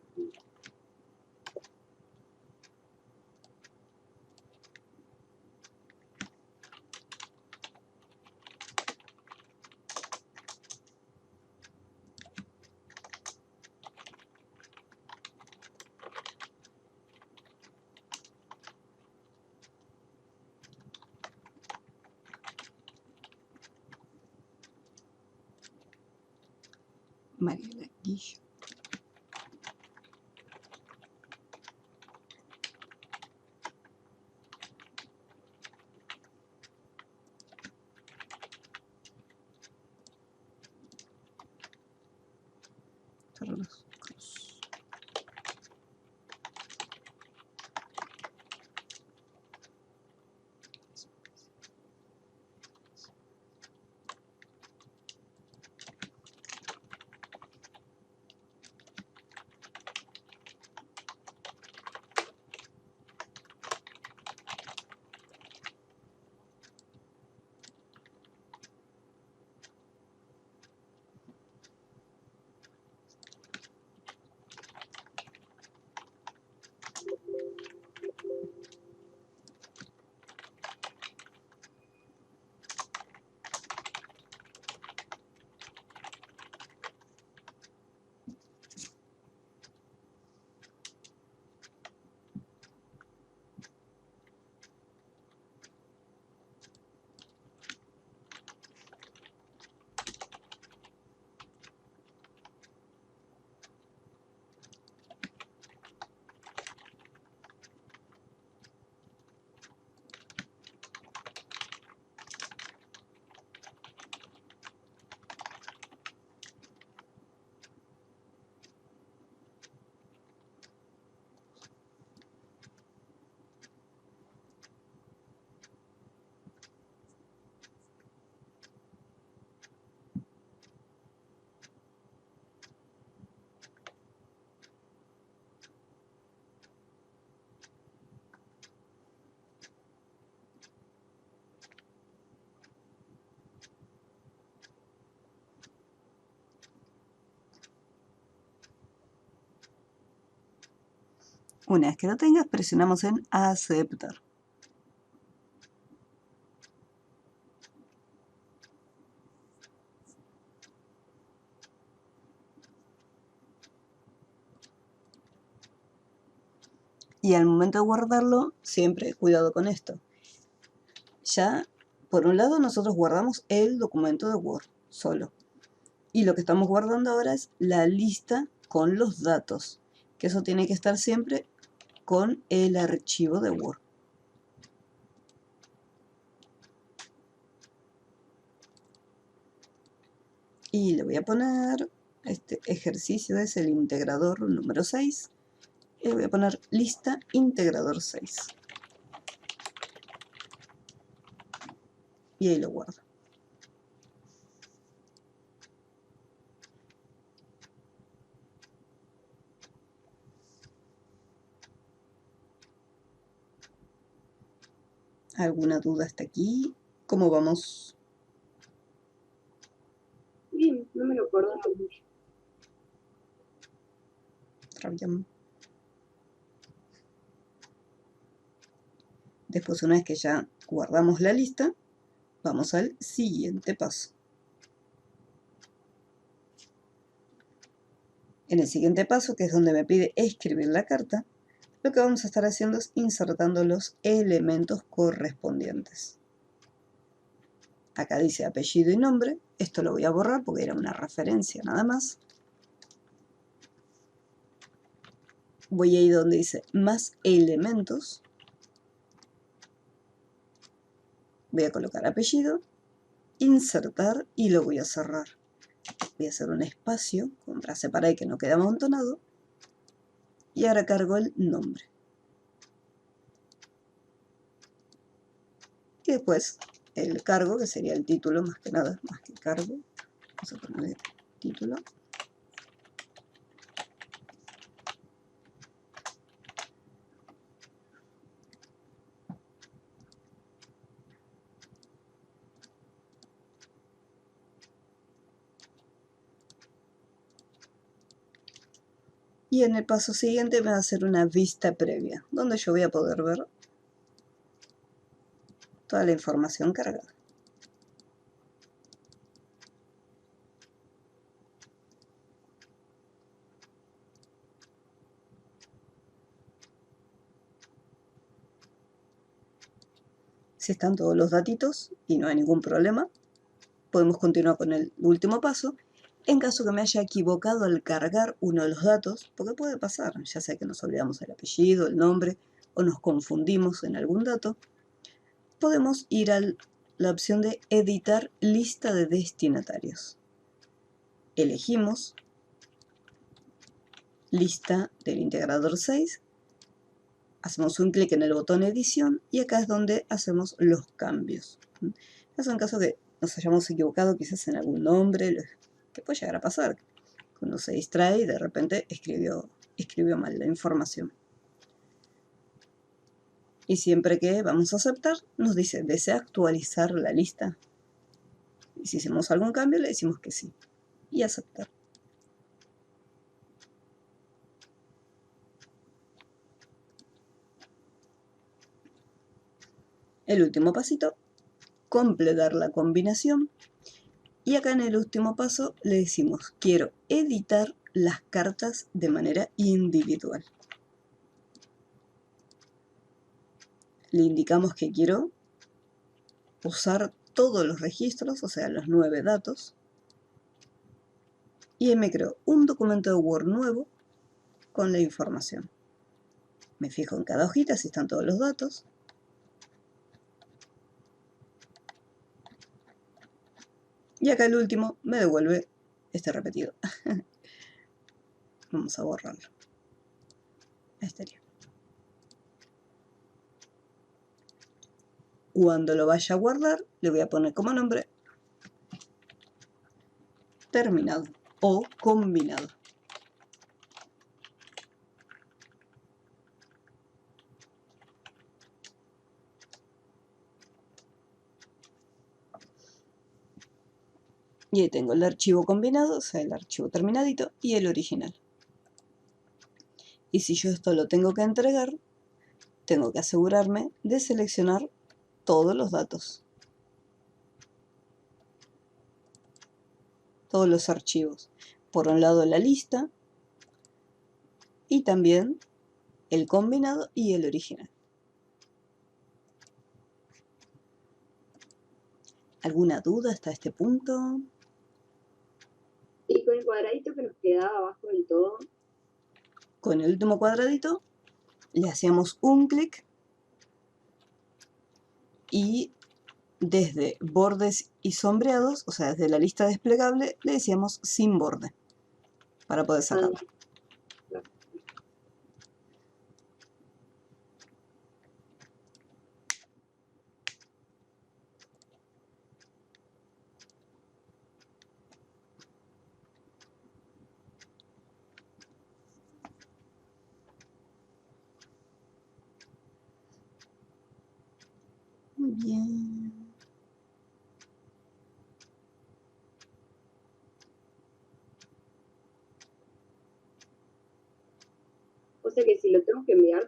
S1: Mariela Guillo. Carlos Cruz. Una vez que lo tengas, presionamos en aceptar. Y al momento de guardarlo, siempre cuidado con esto. Ya, por un lado, nosotros guardamos el documento de Word solo. Y lo que estamos guardando ahora es la lista con los datos. Que eso tiene que estar siempre con el archivo de Word. Y le voy a poner, este ejercicio es el integrador número 6. Y le voy a poner lista integrador 6. Y ahí lo guardo. ¿Alguna duda hasta aquí? ¿Cómo vamos?
S2: Bien, no me lo acordaba mucho.
S1: Bien. Después, una vez que ya guardamos la lista, vamos al siguiente paso. En el siguiente paso, que es donde me pide escribir la carta, lo que vamos a estar haciendo es insertando los elementos correspondientes. Acá dice apellido y nombre. Esto lo voy a borrar porque era una referencia nada más. Voy a ir donde dice más elementos. Voy a colocar apellido, insertar y lo voy a cerrar. Voy a hacer un espacio para separar y que no quede amontonado. Y ahora cargo el nombre. Y después el cargo, que sería el título más que nada, más que cargo. Vamos a ponerle título. Y en el paso siguiente me va a hacer una vista previa, donde yo voy a poder ver toda la información cargada. Si están todos los datitos y no hay ningún problema, podemos continuar con el último paso. En caso que me haya equivocado al cargar uno de los datos, porque puede pasar, ya sea que nos olvidamos el apellido, el nombre, o nos confundimos en algún dato, podemos ir a la opción de editar lista de destinatarios. Elegimos lista del integrador 6, hacemos un clic en el botón edición y acá es donde hacemos los cambios. Eso en caso que nos hayamos equivocado quizás en algún nombre, que puede llegar a pasar. Cuando se distrae y de repente escribió mal la información. Y siempre que vamos a aceptar, nos dice, ¿desea actualizar la lista? Y si hacemos algún cambio, le decimos que sí. Y aceptar. El último pasito, completar la combinación. Y acá en el último paso le decimos, quiero editar las cartas de manera individual. Le indicamos que quiero usar todos los registros, o sea, los 9 datos. Y me creo un documento de Word nuevo con la información. Me fijo en cada hojita si están todos los datos. Y acá el último me devuelve este repetido. Vamos a borrarlo. Ahí estaría. Cuando lo vaya a guardar, le voy a poner como nombre terminado o combinado. Y ahí tengo el archivo combinado, o sea, el archivo terminadito y el original. Y si yo esto lo tengo que entregar, tengo que asegurarme de seleccionar todos los datos, todos los archivos. Por un lado la lista y también el combinado y el original. ¿Alguna duda hasta este punto?
S2: Y con el cuadradito que nos quedaba abajo del todo.
S1: Con el último cuadradito le hacíamos un clic y desde bordes y sombreados, o sea, desde la lista desplegable, le decíamos sin borde para poder sacarlo. Muy bien.
S2: O sea que si lo tengo que enviar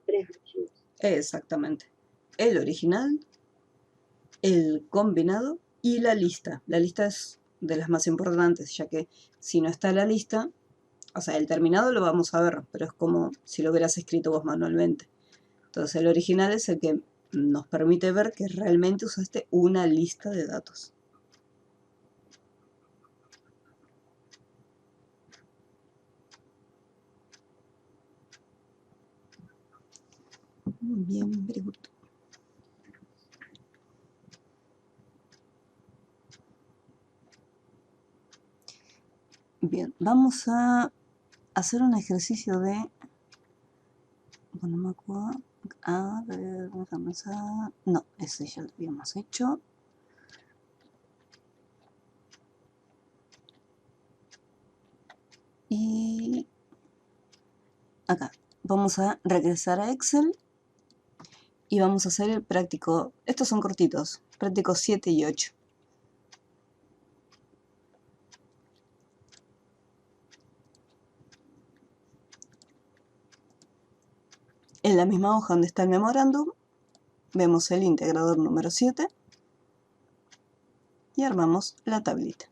S2: 3 archivos.
S1: Exactamente. El original, el combinado y la lista. La lista es de las más importantes, ya que si no está la lista, o sea, el terminado lo vamos a ver, pero es como si lo hubieras escrito vos manualmente. Entonces el original es el que nos permite ver que realmente usaste una lista de datos. Muy bien, very good. Bien, vamos a hacer un ejercicio de... Bueno, no me acuerdo. A ver, vamos a... No, ese ya lo habíamos hecho. Y acá vamos a regresar a Excel y vamos a hacer el práctico. Estos son cortitos, prácticos 7 y 8. En la misma hoja donde está el memorándum, vemos el integrador número 7 y armamos la tablita.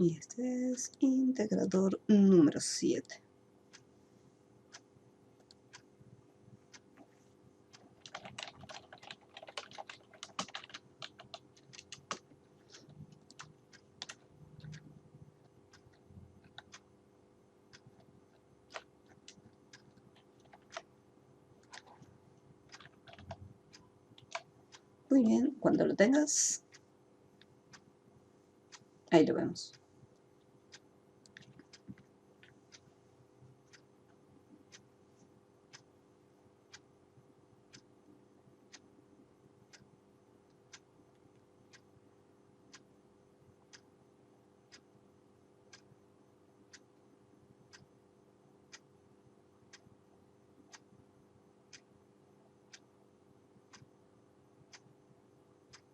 S1: Y este es integrador número 7. Muy bien, cuando lo tengas, ahí lo vemos.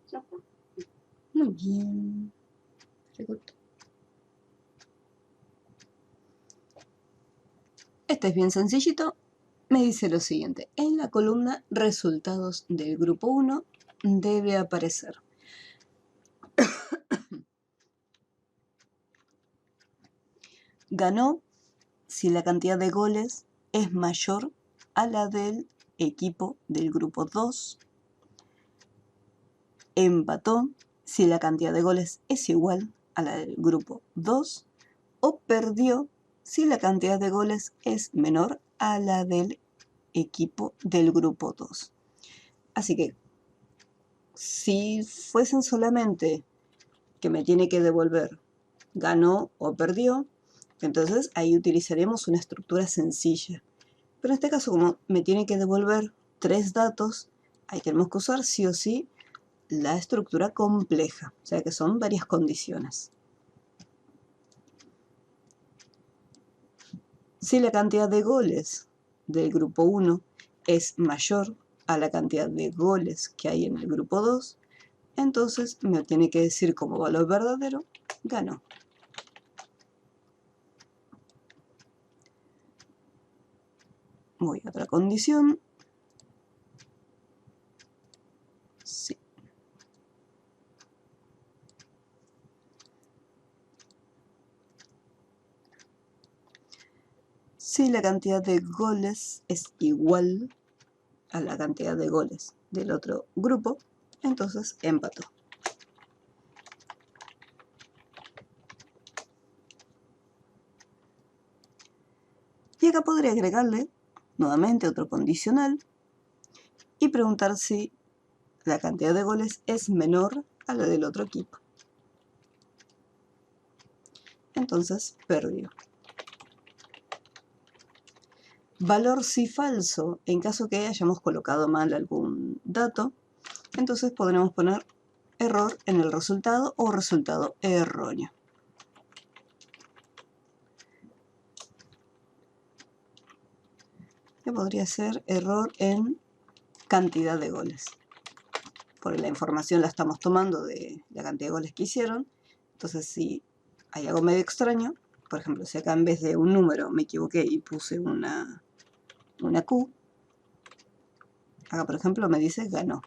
S2: Ya está.
S1: Muy bien. Very good. Este es bien sencillito. Me dice lo siguiente. En la columna resultados del grupo 1 debe aparecer ganó si la cantidad de goles es mayor a la del equipo del grupo 2. Empató si la cantidad de goles es igual a la del grupo 2. O perdió si la cantidad de goles es menor a la del equipo del grupo 2. Así que si fuesen solamente que me tiene que devolver ganó o perdió, entonces ahí utilizaremos una estructura sencilla. Pero en este caso, como me tiene que devolver 3 datos, ahí tenemos que usar sí o sí la estructura compleja, o sea que son varias condiciones. Si la cantidad de goles del grupo 1 es mayor a la cantidad de goles que hay en el grupo 2, entonces me tiene que decir como valor verdadero, ganó. Voy a otra condición. Sí. Si la cantidad de goles es igual a la cantidad de goles del otro grupo, entonces empató. Y acá podría agregarle nuevamente otro condicional y preguntar si la cantidad de goles es menor a la del otro equipo. Entonces perdió. Valor si falso, en caso que hayamos colocado mal algún dato, entonces podremos poner error en el resultado o resultado erróneo. Que podría ser error en cantidad de goles. Porque la información la estamos tomando de la cantidad de goles que hicieron. Entonces si hay algo medio extraño, por ejemplo, si acá en vez de un número me equivoqué y puse una Q, acá por ejemplo me dice ganó.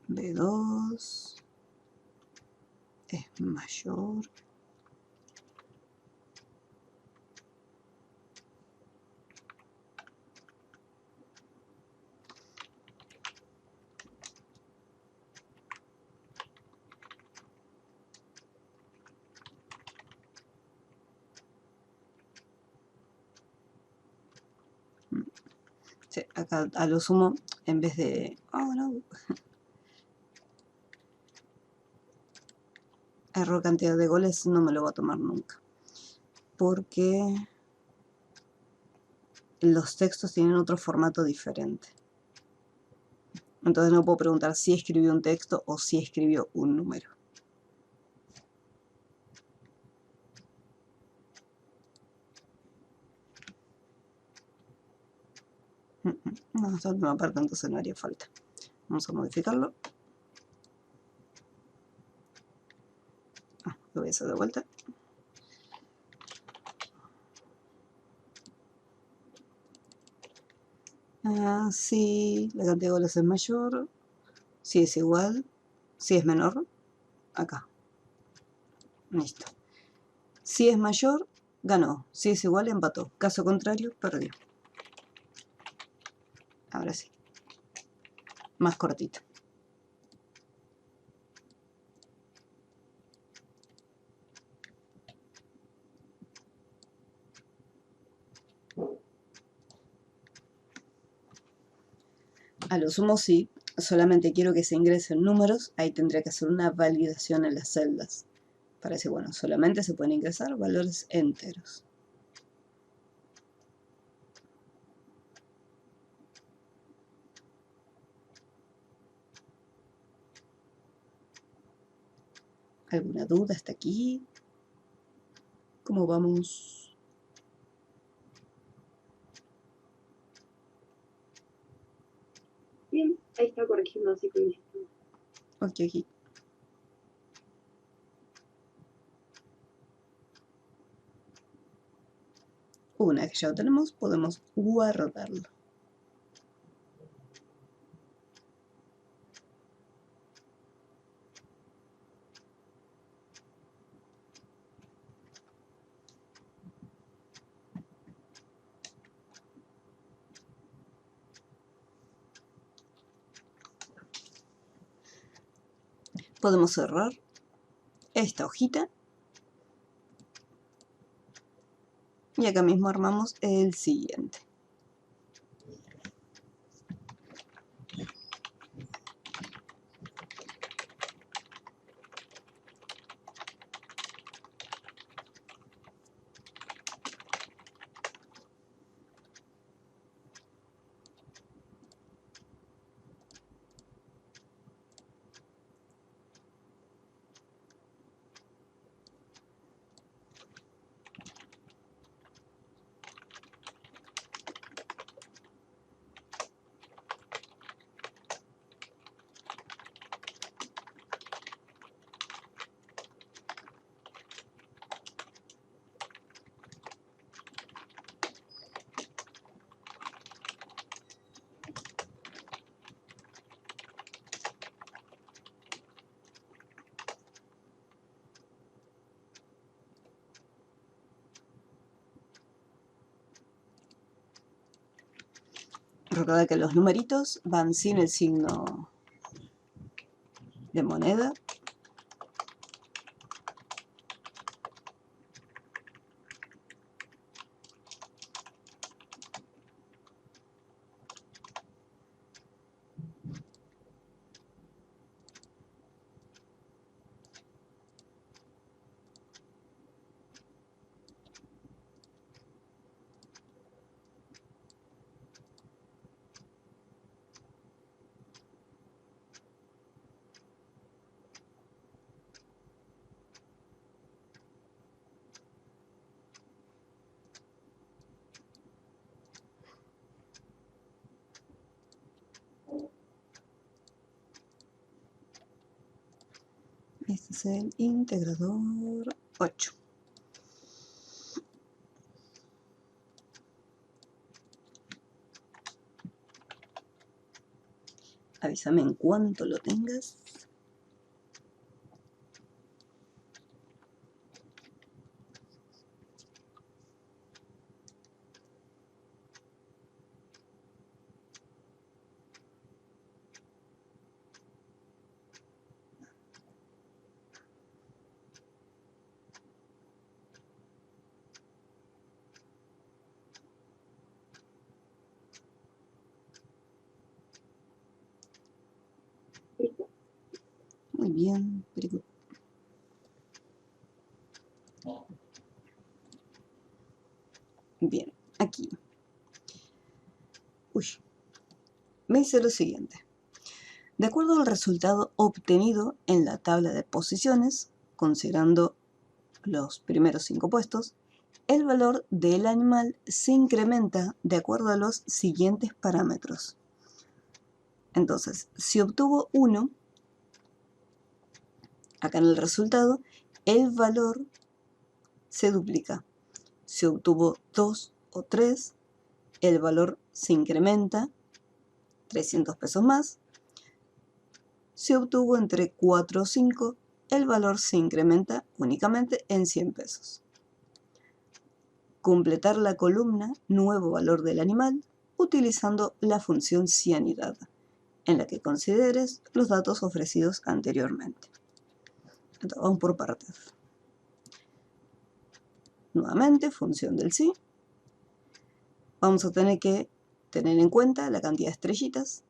S1: B2 es mayor . Sí, acá a lo sumo, en vez de error cantidad de goles, no me lo va a tomar nunca. Porque los textos tienen otro formato diferente. Entonces no puedo preguntar si escribió un texto o si escribió un número. No, esta última parte entonces no haría falta. Vamos a modificarlo. Lo voy a hacer de vuelta. Si la cantidad de goles es mayor, si es igual, si es menor, acá. Listo. Si es mayor, ganó. Si es igual, empató. Caso contrario, perdió. Ahora sí. Más cortito. A lo sumo, si solamente quiero que se ingresen números, ahí tendría que hacer una validación en las celdas. Para decir, bueno, solamente se pueden ingresar valores enteros. ¿Alguna duda hasta aquí? ¿Cómo vamos?
S2: Bien, ahí está corrigiendo así con el sistema.
S1: Ok. Una vez que ya lo tenemos, podemos guardarlo. Podemos cerrar esta hojita y acá mismo armamos el siguiente. Recuerda que los numeritos van sin el signo de moneda. Este es el integrador 8. Avísame en cuanto lo tengas. Muy bien, very good. Bien, aquí. Me dice lo siguiente. De acuerdo al resultado obtenido en la tabla de posiciones, considerando los primeros 5 puestos, el valor del animal se incrementa de acuerdo a los siguientes parámetros. Entonces, si obtuvo 1, acá en el resultado, el valor se duplica. Si obtuvo 2 o 3, el valor se incrementa 300 pesos más. Si obtuvo entre 4 o 5, el valor se incrementa únicamente en 100 pesos. Completar la columna nuevo valor del animal utilizando la función cianidad, en la que consideres los datos ofrecidos anteriormente. Entonces, vamos por partes. Nuevamente, función del sí. Vamos a tener que tener en cuenta la cantidad de estrellitas.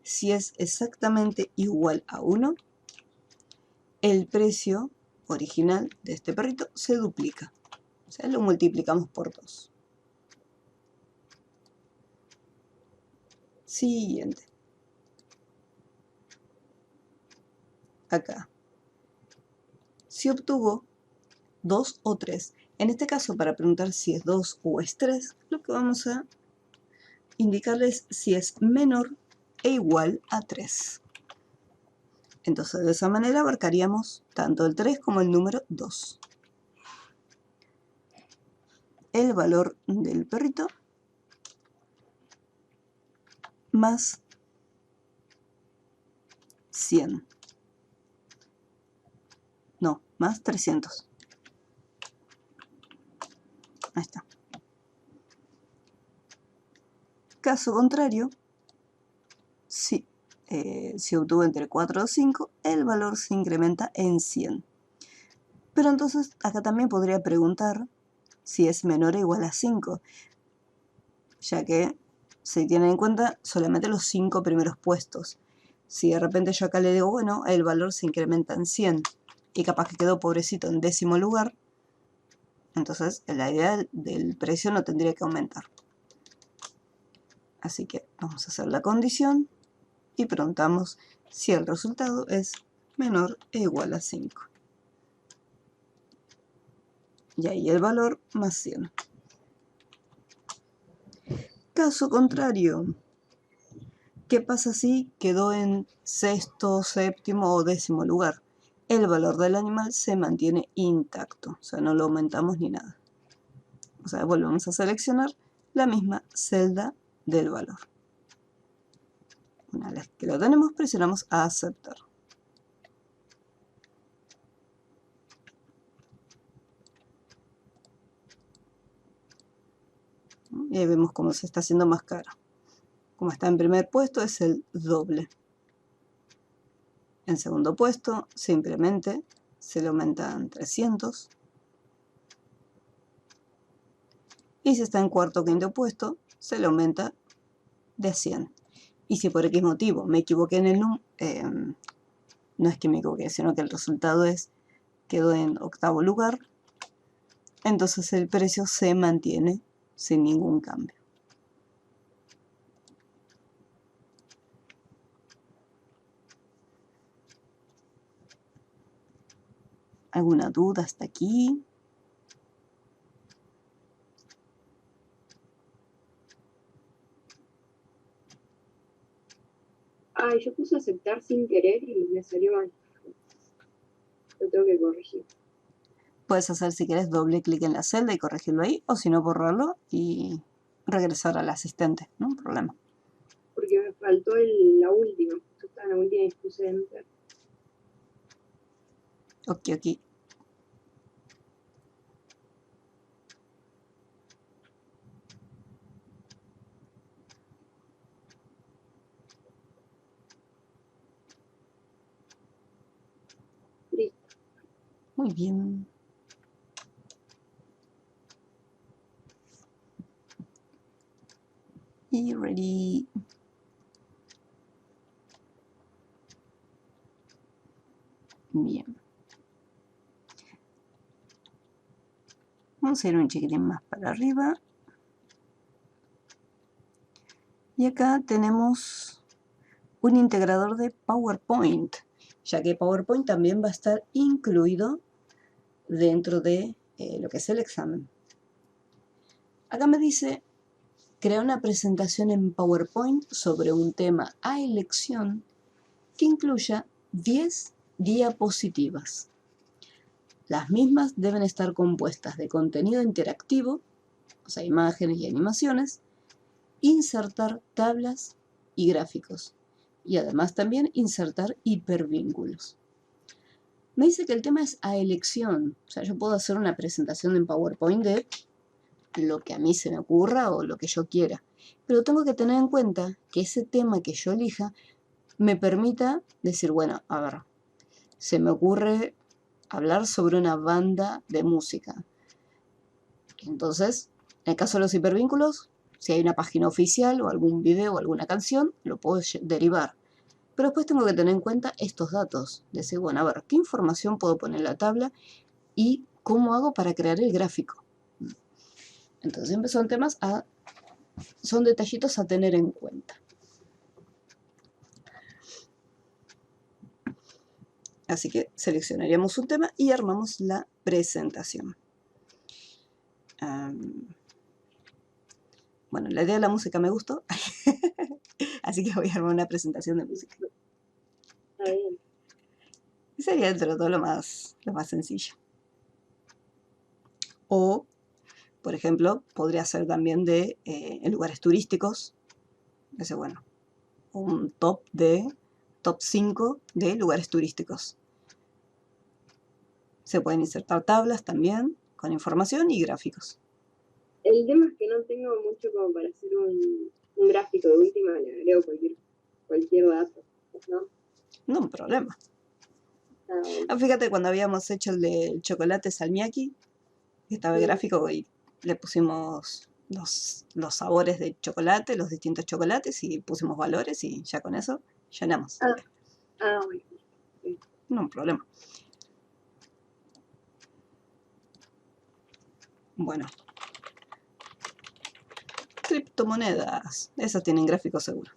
S1: Si es exactamente igual a 1, el precio original de este perrito se duplica. O sea, lo multiplicamos por 2. Siguiente. Acá. Si obtuvo 2 o 3. En este caso, para preguntar si es 2 o es 3, lo que vamos a indicarles si es menor e igual a 3. Entonces, de esa manera abarcaríamos tanto el 3 como el número 2. El valor del perrito más 100. No, más 300. Ahí está. Caso contrario, si si obtuvo entre 4 o 5, el valor se incrementa en 100. Pero entonces acá también podría preguntar si es menor o igual a 5, ya que se tienen en cuenta solamente los 5 primeros puestos. Si de repente yo acá le digo, bueno, el valor se incrementa en 100 y capaz que quedó pobrecito en 10º lugar, entonces la idea del precio no tendría que aumentar. Así que vamos a hacer la condición y preguntamos si el resultado es menor o igual a 5. Y ahí el valor más 100. Caso contrario, ¿qué pasa si quedó en 6º, 7º o 10º lugar? El valor del animal se mantiene intacto, o sea, no lo aumentamos ni nada. O sea, volvemos a seleccionar la misma celda del valor. Una vez que lo tenemos, presionamos a aceptar. Y ahí vemos cómo se está haciendo más caro. Como está en primer puesto, es el doble. En segundo puesto, simplemente se le aumentan 300. Y si está en cuarto o quinto puesto, se le aumenta de 100. Y si por X motivo me equivoqué en el número, no es que me equivoqué, sino que el resultado quedó en 8º lugar, entonces el precio se mantiene sin ningún cambio. ¿Alguna duda hasta aquí?
S2: Yo puse aceptar sin querer y me salió mal. Lo tengo que corregir.
S1: Puedes hacer, si quieres, doble clic en la celda y corregirlo ahí, o si no, borrarlo y regresar al asistente, no hay problema.
S2: Porque me faltó la última. Justo estaba en la última y puse enter.
S1: Ok.
S2: Listo.
S1: Muy bien. Y ready. Bien. Vamos a ir un chiquitín más para arriba. Y acá tenemos un integrador de PowerPoint, ya que PowerPoint también va a estar incluido dentro de lo que es el examen. Acá me dice, crea una presentación en PowerPoint sobre un tema a elección que incluya 10 diapositivas. Las mismas deben estar compuestas de contenido interactivo, o sea, imágenes y animaciones, insertar tablas y gráficos, y además también insertar hipervínculos. Me dice que el tema es a elección, o sea, yo puedo hacer una presentación en PowerPoint de lo que a mí se me ocurra o lo que yo quiera, pero tengo que tener en cuenta que ese tema que yo elija me permita decir, bueno, a ver, se me ocurre hablar sobre una banda de música. Entonces, en el caso de los hipervínculos, si hay una página oficial o algún video o alguna canción, lo puedo derivar. Pero después tengo que tener en cuenta estos datos. Decir, bueno, a ver, ¿qué información puedo poner en la tabla? Y cómo hago para crear el gráfico. Entonces siempre son detallitos a tener en cuenta. Así que seleccionaríamos un tema y armamos la presentación. Bueno, la idea de la música me gustó, así que voy a armar una presentación de música.
S2: Está bien.
S1: Y sería dentro de todo lo más sencillo. O, por ejemplo, podría ser también en lugares turísticos. Ese, bueno, un top 5 de lugares turísticos. Se pueden insertar tablas también con información y gráficos.
S2: El tema es que no tengo mucho como para hacer un gráfico. De última le agrego cualquier dato. ¿no?
S1: No un problema.
S2: Ah, bueno.
S1: Ah, fíjate cuando habíamos hecho el de chocolate salmiakki, estaba el gráfico y le pusimos los sabores de chocolate, los distintos chocolates y pusimos valores y ya con eso llenamos.
S2: Bueno.
S1: No un problema. Bueno. Criptomonedas. Esas tienen gráfico seguro.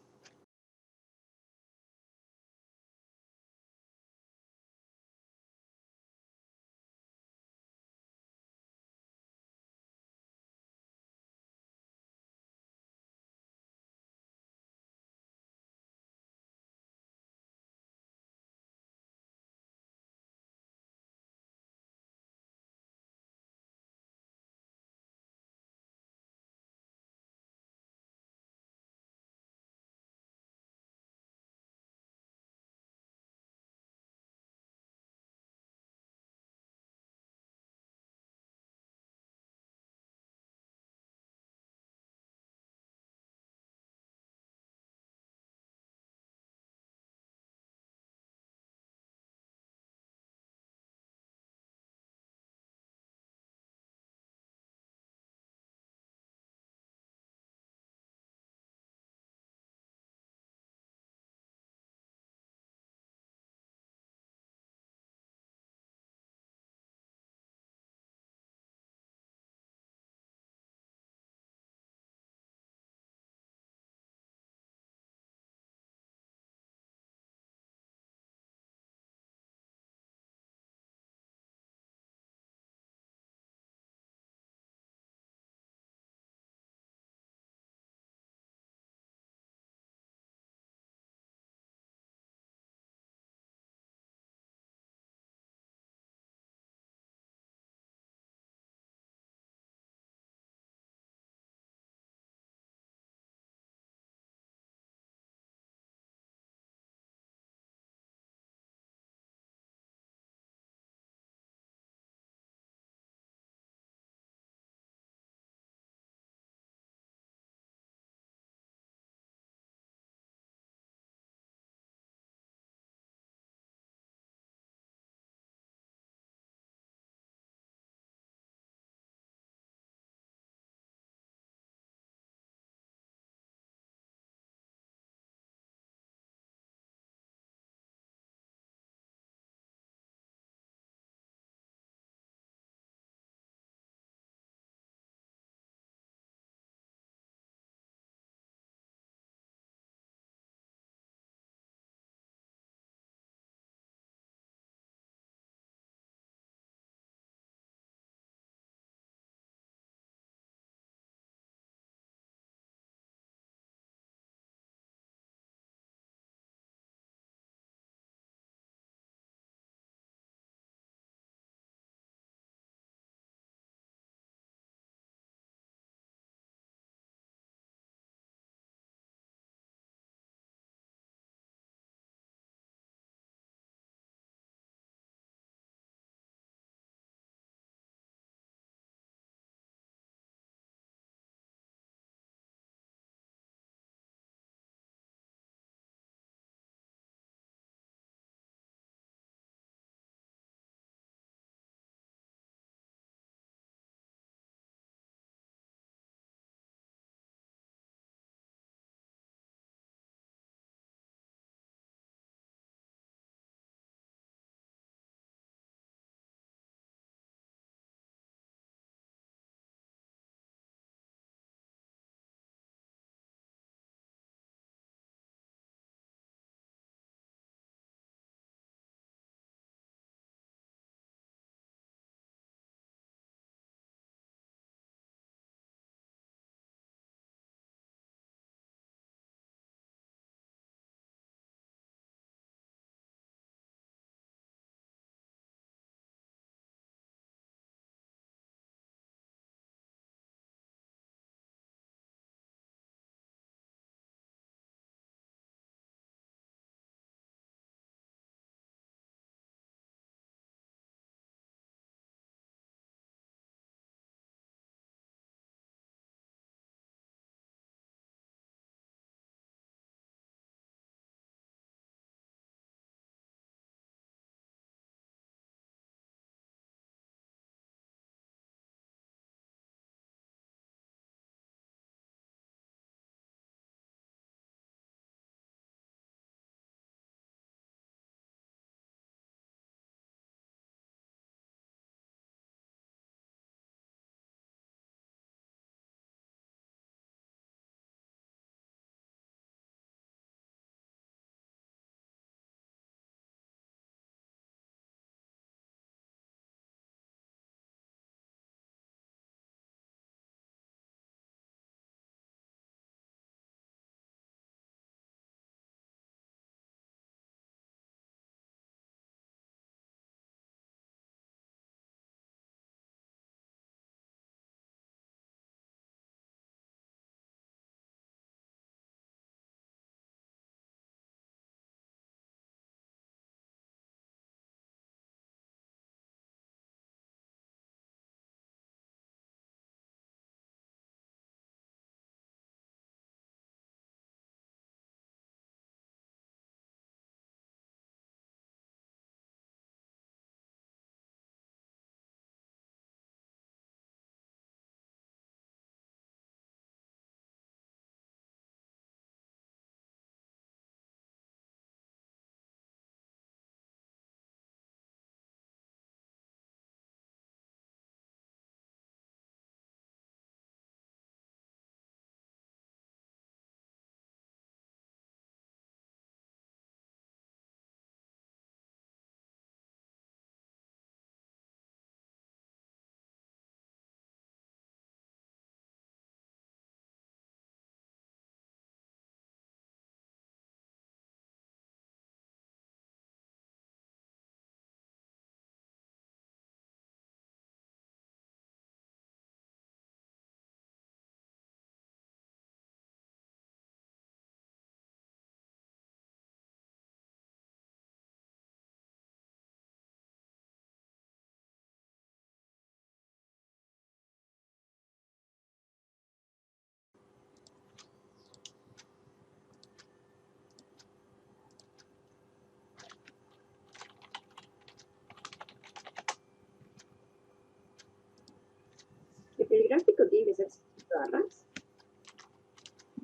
S2: gráfico tiene que ser sin barras?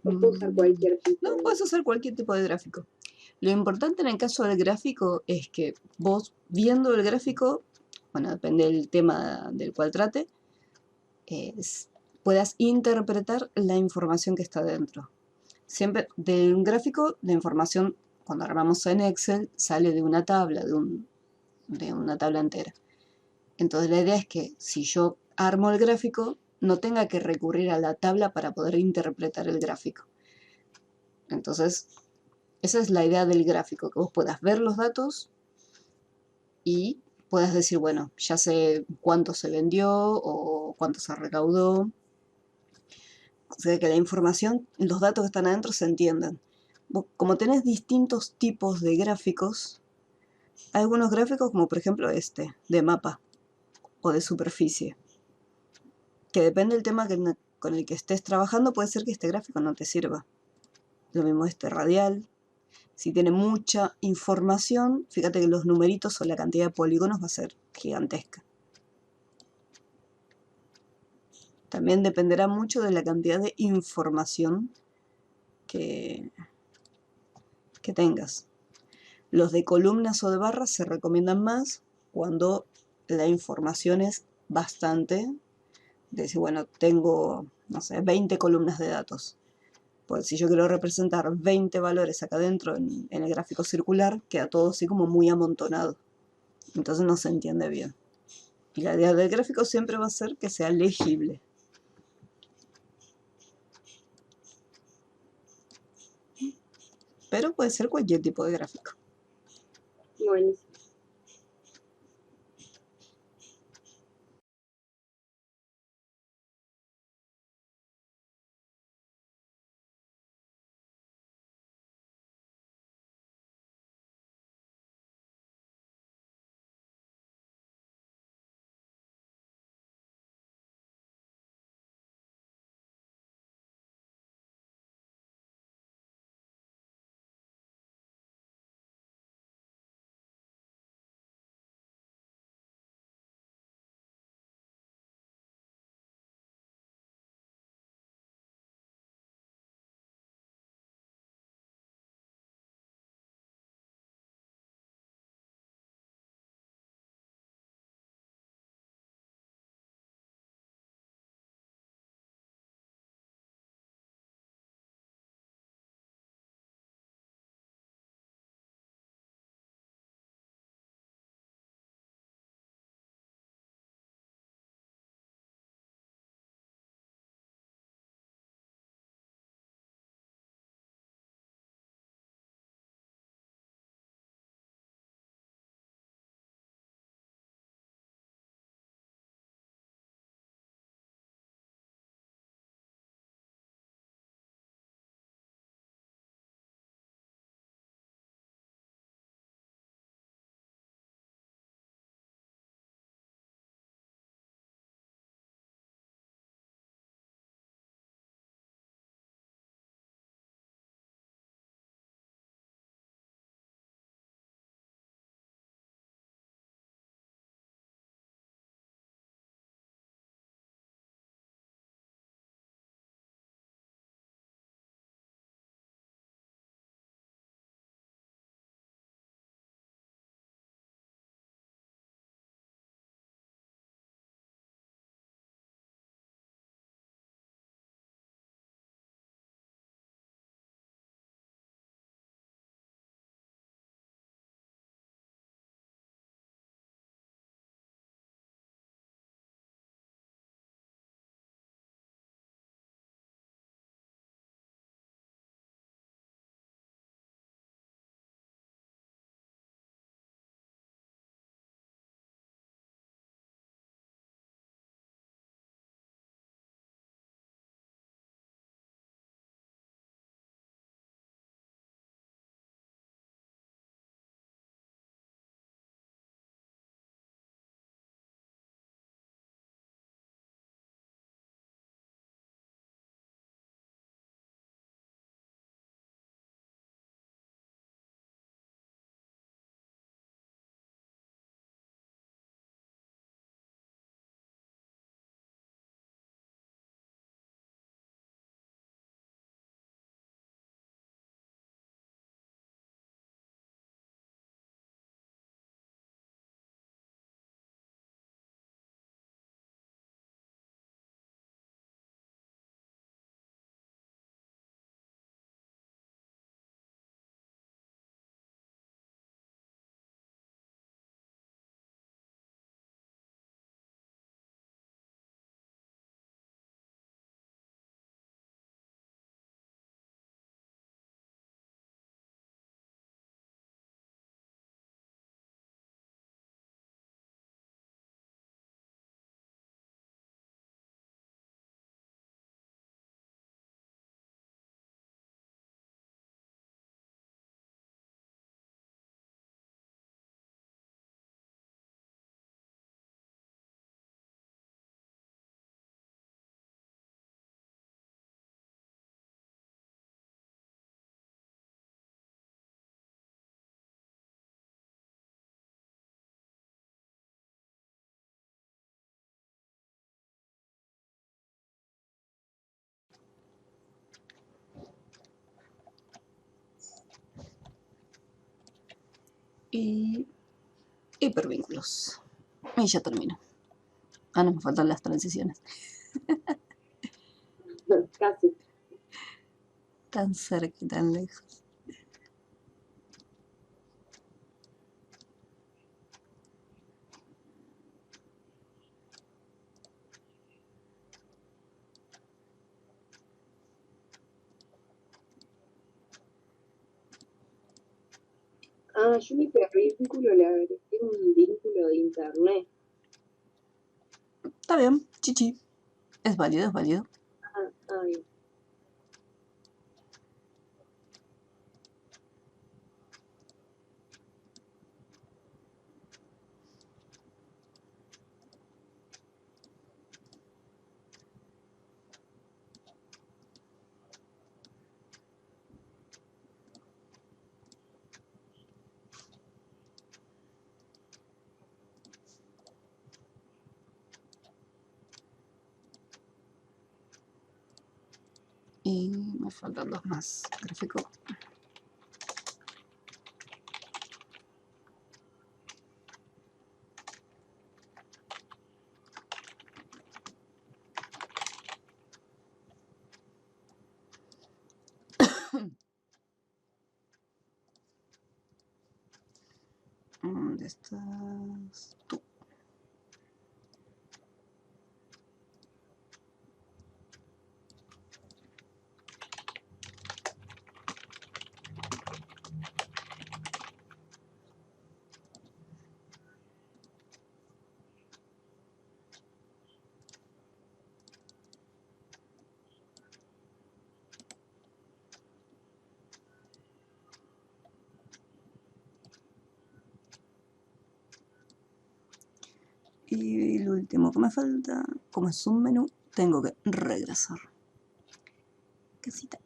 S2: ¿O puedo usar cualquier tipo?
S1: No, puedes usar cualquier tipo de gráfico. Lo importante en el caso del gráfico es que vos viendo el gráfico, bueno, depende del tema del cual trate, puedas interpretar la información que está dentro. Siempre de un gráfico, la información cuando armamos en Excel sale de una tabla, de una tabla entera. Entonces la idea es que si yo armo el gráfico, no tenga que recurrir a la tabla para poder interpretar el gráfico. Entonces, esa es la idea del gráfico, que vos puedas ver los datos y puedas decir, bueno, ya sé cuánto se vendió o cuánto se recaudó. O sea, que la información, los datos que están adentro se entiendan. Como tenés distintos tipos de gráficos, hay algunos gráficos como por ejemplo este, de mapa o de superficie, que depende del tema con el que estés trabajando, puede ser que este gráfico no te sirva. Lo mismo este radial. Si tiene mucha información, fíjate que los numeritos o la cantidad de polígonos va a ser gigantesca. También dependerá mucho de la cantidad de información que tengas. Los de columnas o de barras se recomiendan más cuando la información es bastante. De decir, bueno, tengo, no sé, 20 columnas de datos. Pues si yo quiero representar 20 valores acá adentro en el gráfico circular, queda todo así como muy amontonado. Entonces no se entiende bien. Y la idea del gráfico siempre va a ser que sea legible. Pero puede ser cualquier tipo de gráfico.
S2: Buenísimo.
S1: y hipervínculos. Y ya termino. Ah, no, me faltan las transiciones.
S2: Casi.
S1: Tan cerca y tan lejos.
S2: Ah, yo mi hipervínculo le agregué un vínculo de internet.
S1: Está bien, chichi. Es válido, es válido.
S2: Bien.
S1: Y me faltan dos más. Gráfico. ¿Dónde estás tú? Y lo último que me falta, como es un menú, tengo que regresar. Casita.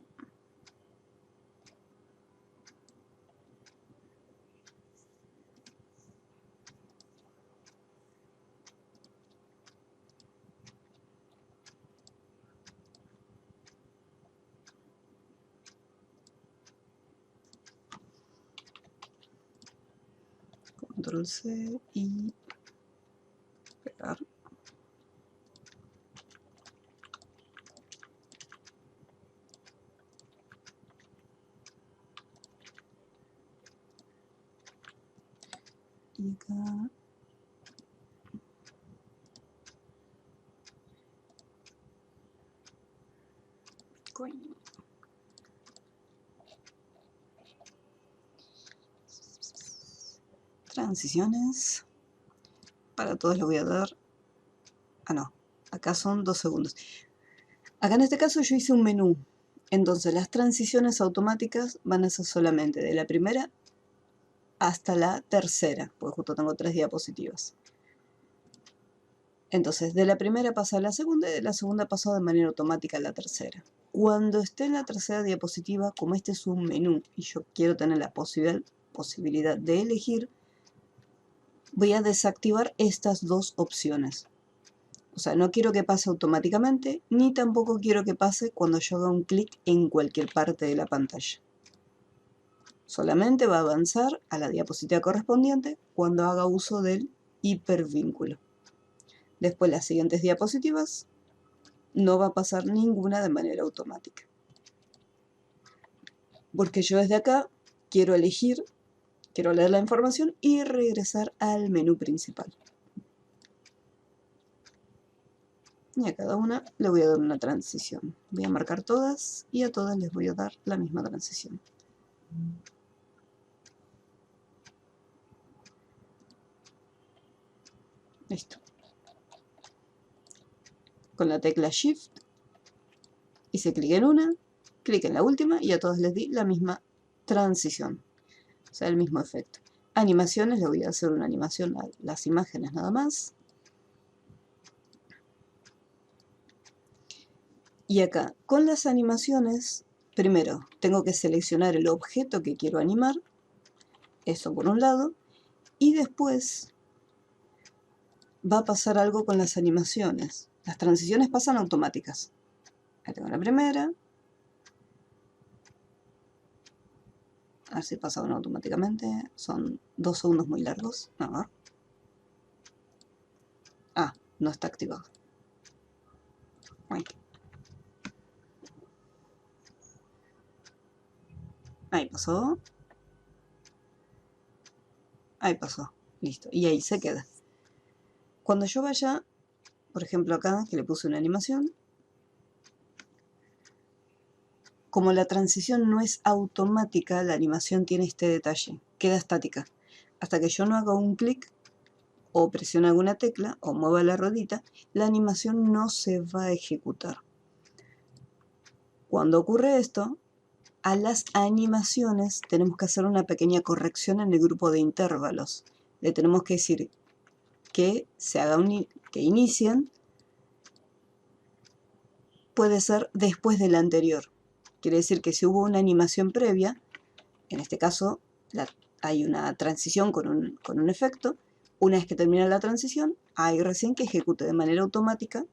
S1: Control C y pegar. Y acá Bitcoin. Transiciones. Para todos lo voy a dar. Ah, no. Acá son 2 segundos. Acá en este caso yo hice un menú. Entonces las transiciones automáticas van a ser solamente de la primera hasta la tercera, porque justo tengo 3 diapositivas. Entonces, de la primera pasa a la segunda y de la segunda pasa de manera automática a la tercera. Cuando esté en la tercera diapositiva, como este es un menú y yo quiero tener la posibilidad de elegir, voy a desactivar estas dos opciones. O sea, no quiero que pase automáticamente, ni tampoco quiero que pase cuando yo haga un clic en cualquier parte de la pantalla. Solamente va a avanzar a la diapositiva correspondiente cuando haga uso del hipervínculo. Después las siguientes diapositivas no va a pasar ninguna de manera automática. Porque yo desde acá quiero elegir, quiero leer la información y regresar al menú principal. Y a cada una le voy a dar una transición. Voy a marcar todas y a todas les voy a dar la misma transición. Listo. Con la tecla Shift hice clic en una, clic en la última y a todas les di la misma transición. O sea, el mismo efecto. Animaciones, le voy a hacer una animación a las imágenes nada más. Y acá, con las animaciones, primero tengo que seleccionar el objeto que quiero animar, eso por un lado, y después va a pasar algo con las animaciones. Las transiciones pasan automáticas. Ahí tengo la primera, A ver si pasaron automáticamente. Son 2 segundos muy largos. A ver. Ah, no está activado. Bueno. Ahí pasó. Ahí pasó. Listo. Y ahí se queda. Cuando yo vaya, por ejemplo acá, que le puse una animación, como la transición no es automática, la animación tiene este detalle. Queda estática. Hasta que yo no haga un clic, o presione alguna tecla, o mueva la ruedita, la animación no se va a ejecutar. Cuando ocurre esto, a las animaciones tenemos que hacer una pequeña corrección en el grupo de intervalos. Le tenemos que decir que se haga que inicien, puede ser después de la anterior. Quiere decir que si hubo una animación previa, en este caso hay una transición con un efecto, una vez que termina la transición, hay recién que ejecute de manera automática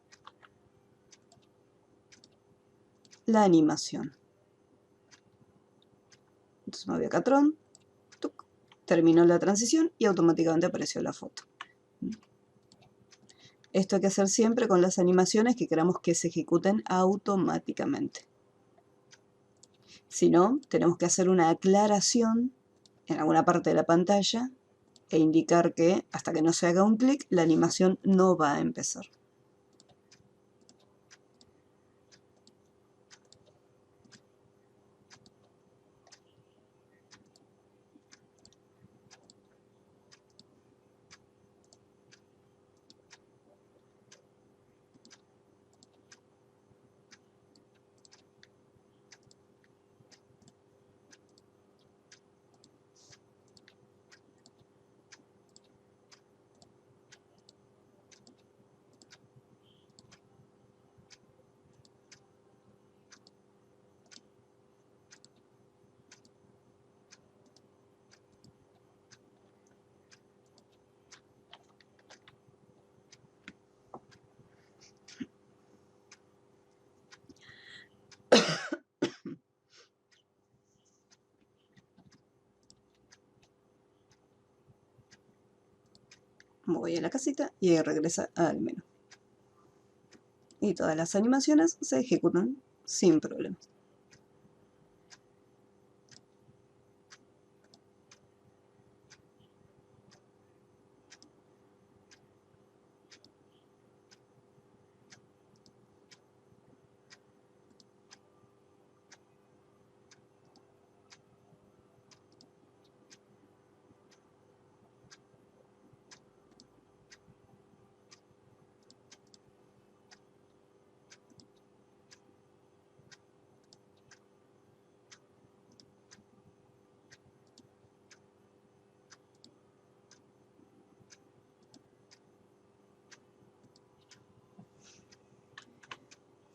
S1: la animación. Entonces me voy a Catrón, terminó la transición y automáticamente apareció la foto. Esto hay que hacer siempre con las animaciones que queramos que se ejecuten automáticamente. Si no, tenemos que hacer una aclaración en alguna parte de la pantalla e indicar que hasta que no se haga un clic, la animación no va a empezar. Voy a la casita y ahí regresa al menú. Y todas las animaciones se ejecutan sin problemas.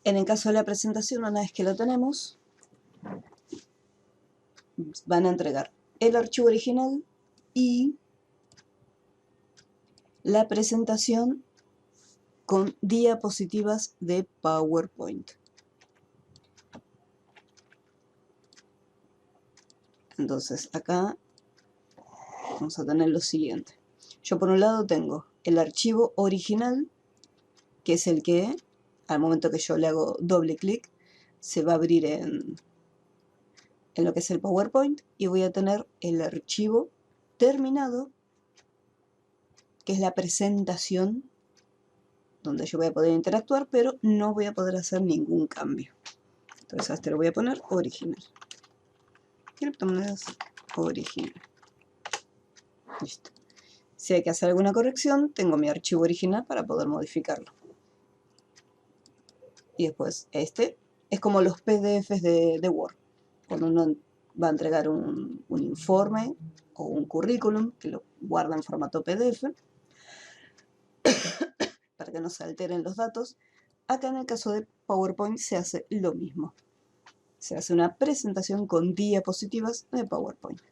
S1: En el caso de la presentación, una vez que lo tenemos, van a entregar el archivo original y la presentación con diapositivas de PowerPoint. Entonces acá vamos a tener lo siguiente. Yo por un lado tengo el archivo original, que es el que al momento que yo le hago doble clic se va a abrir en lo que es el PowerPoint, y voy a tener el archivo terminado, que es la presentación donde yo voy a poder interactuar, pero no voy a poder hacer ningún cambio. Entonces a este lo voy a poner original. Criptomonedas original. Listo. Si hay que hacer alguna corrección, tengo mi archivo original para poder modificarlo. Y después este es como los PDFs de Word. Cuando uno va a entregar un informe o un currículum, que lo guarda en formato PDF, para que no se alteren los datos, acá en el caso de PowerPoint se hace lo mismo. Se hace una presentación con diapositivas de PowerPoint.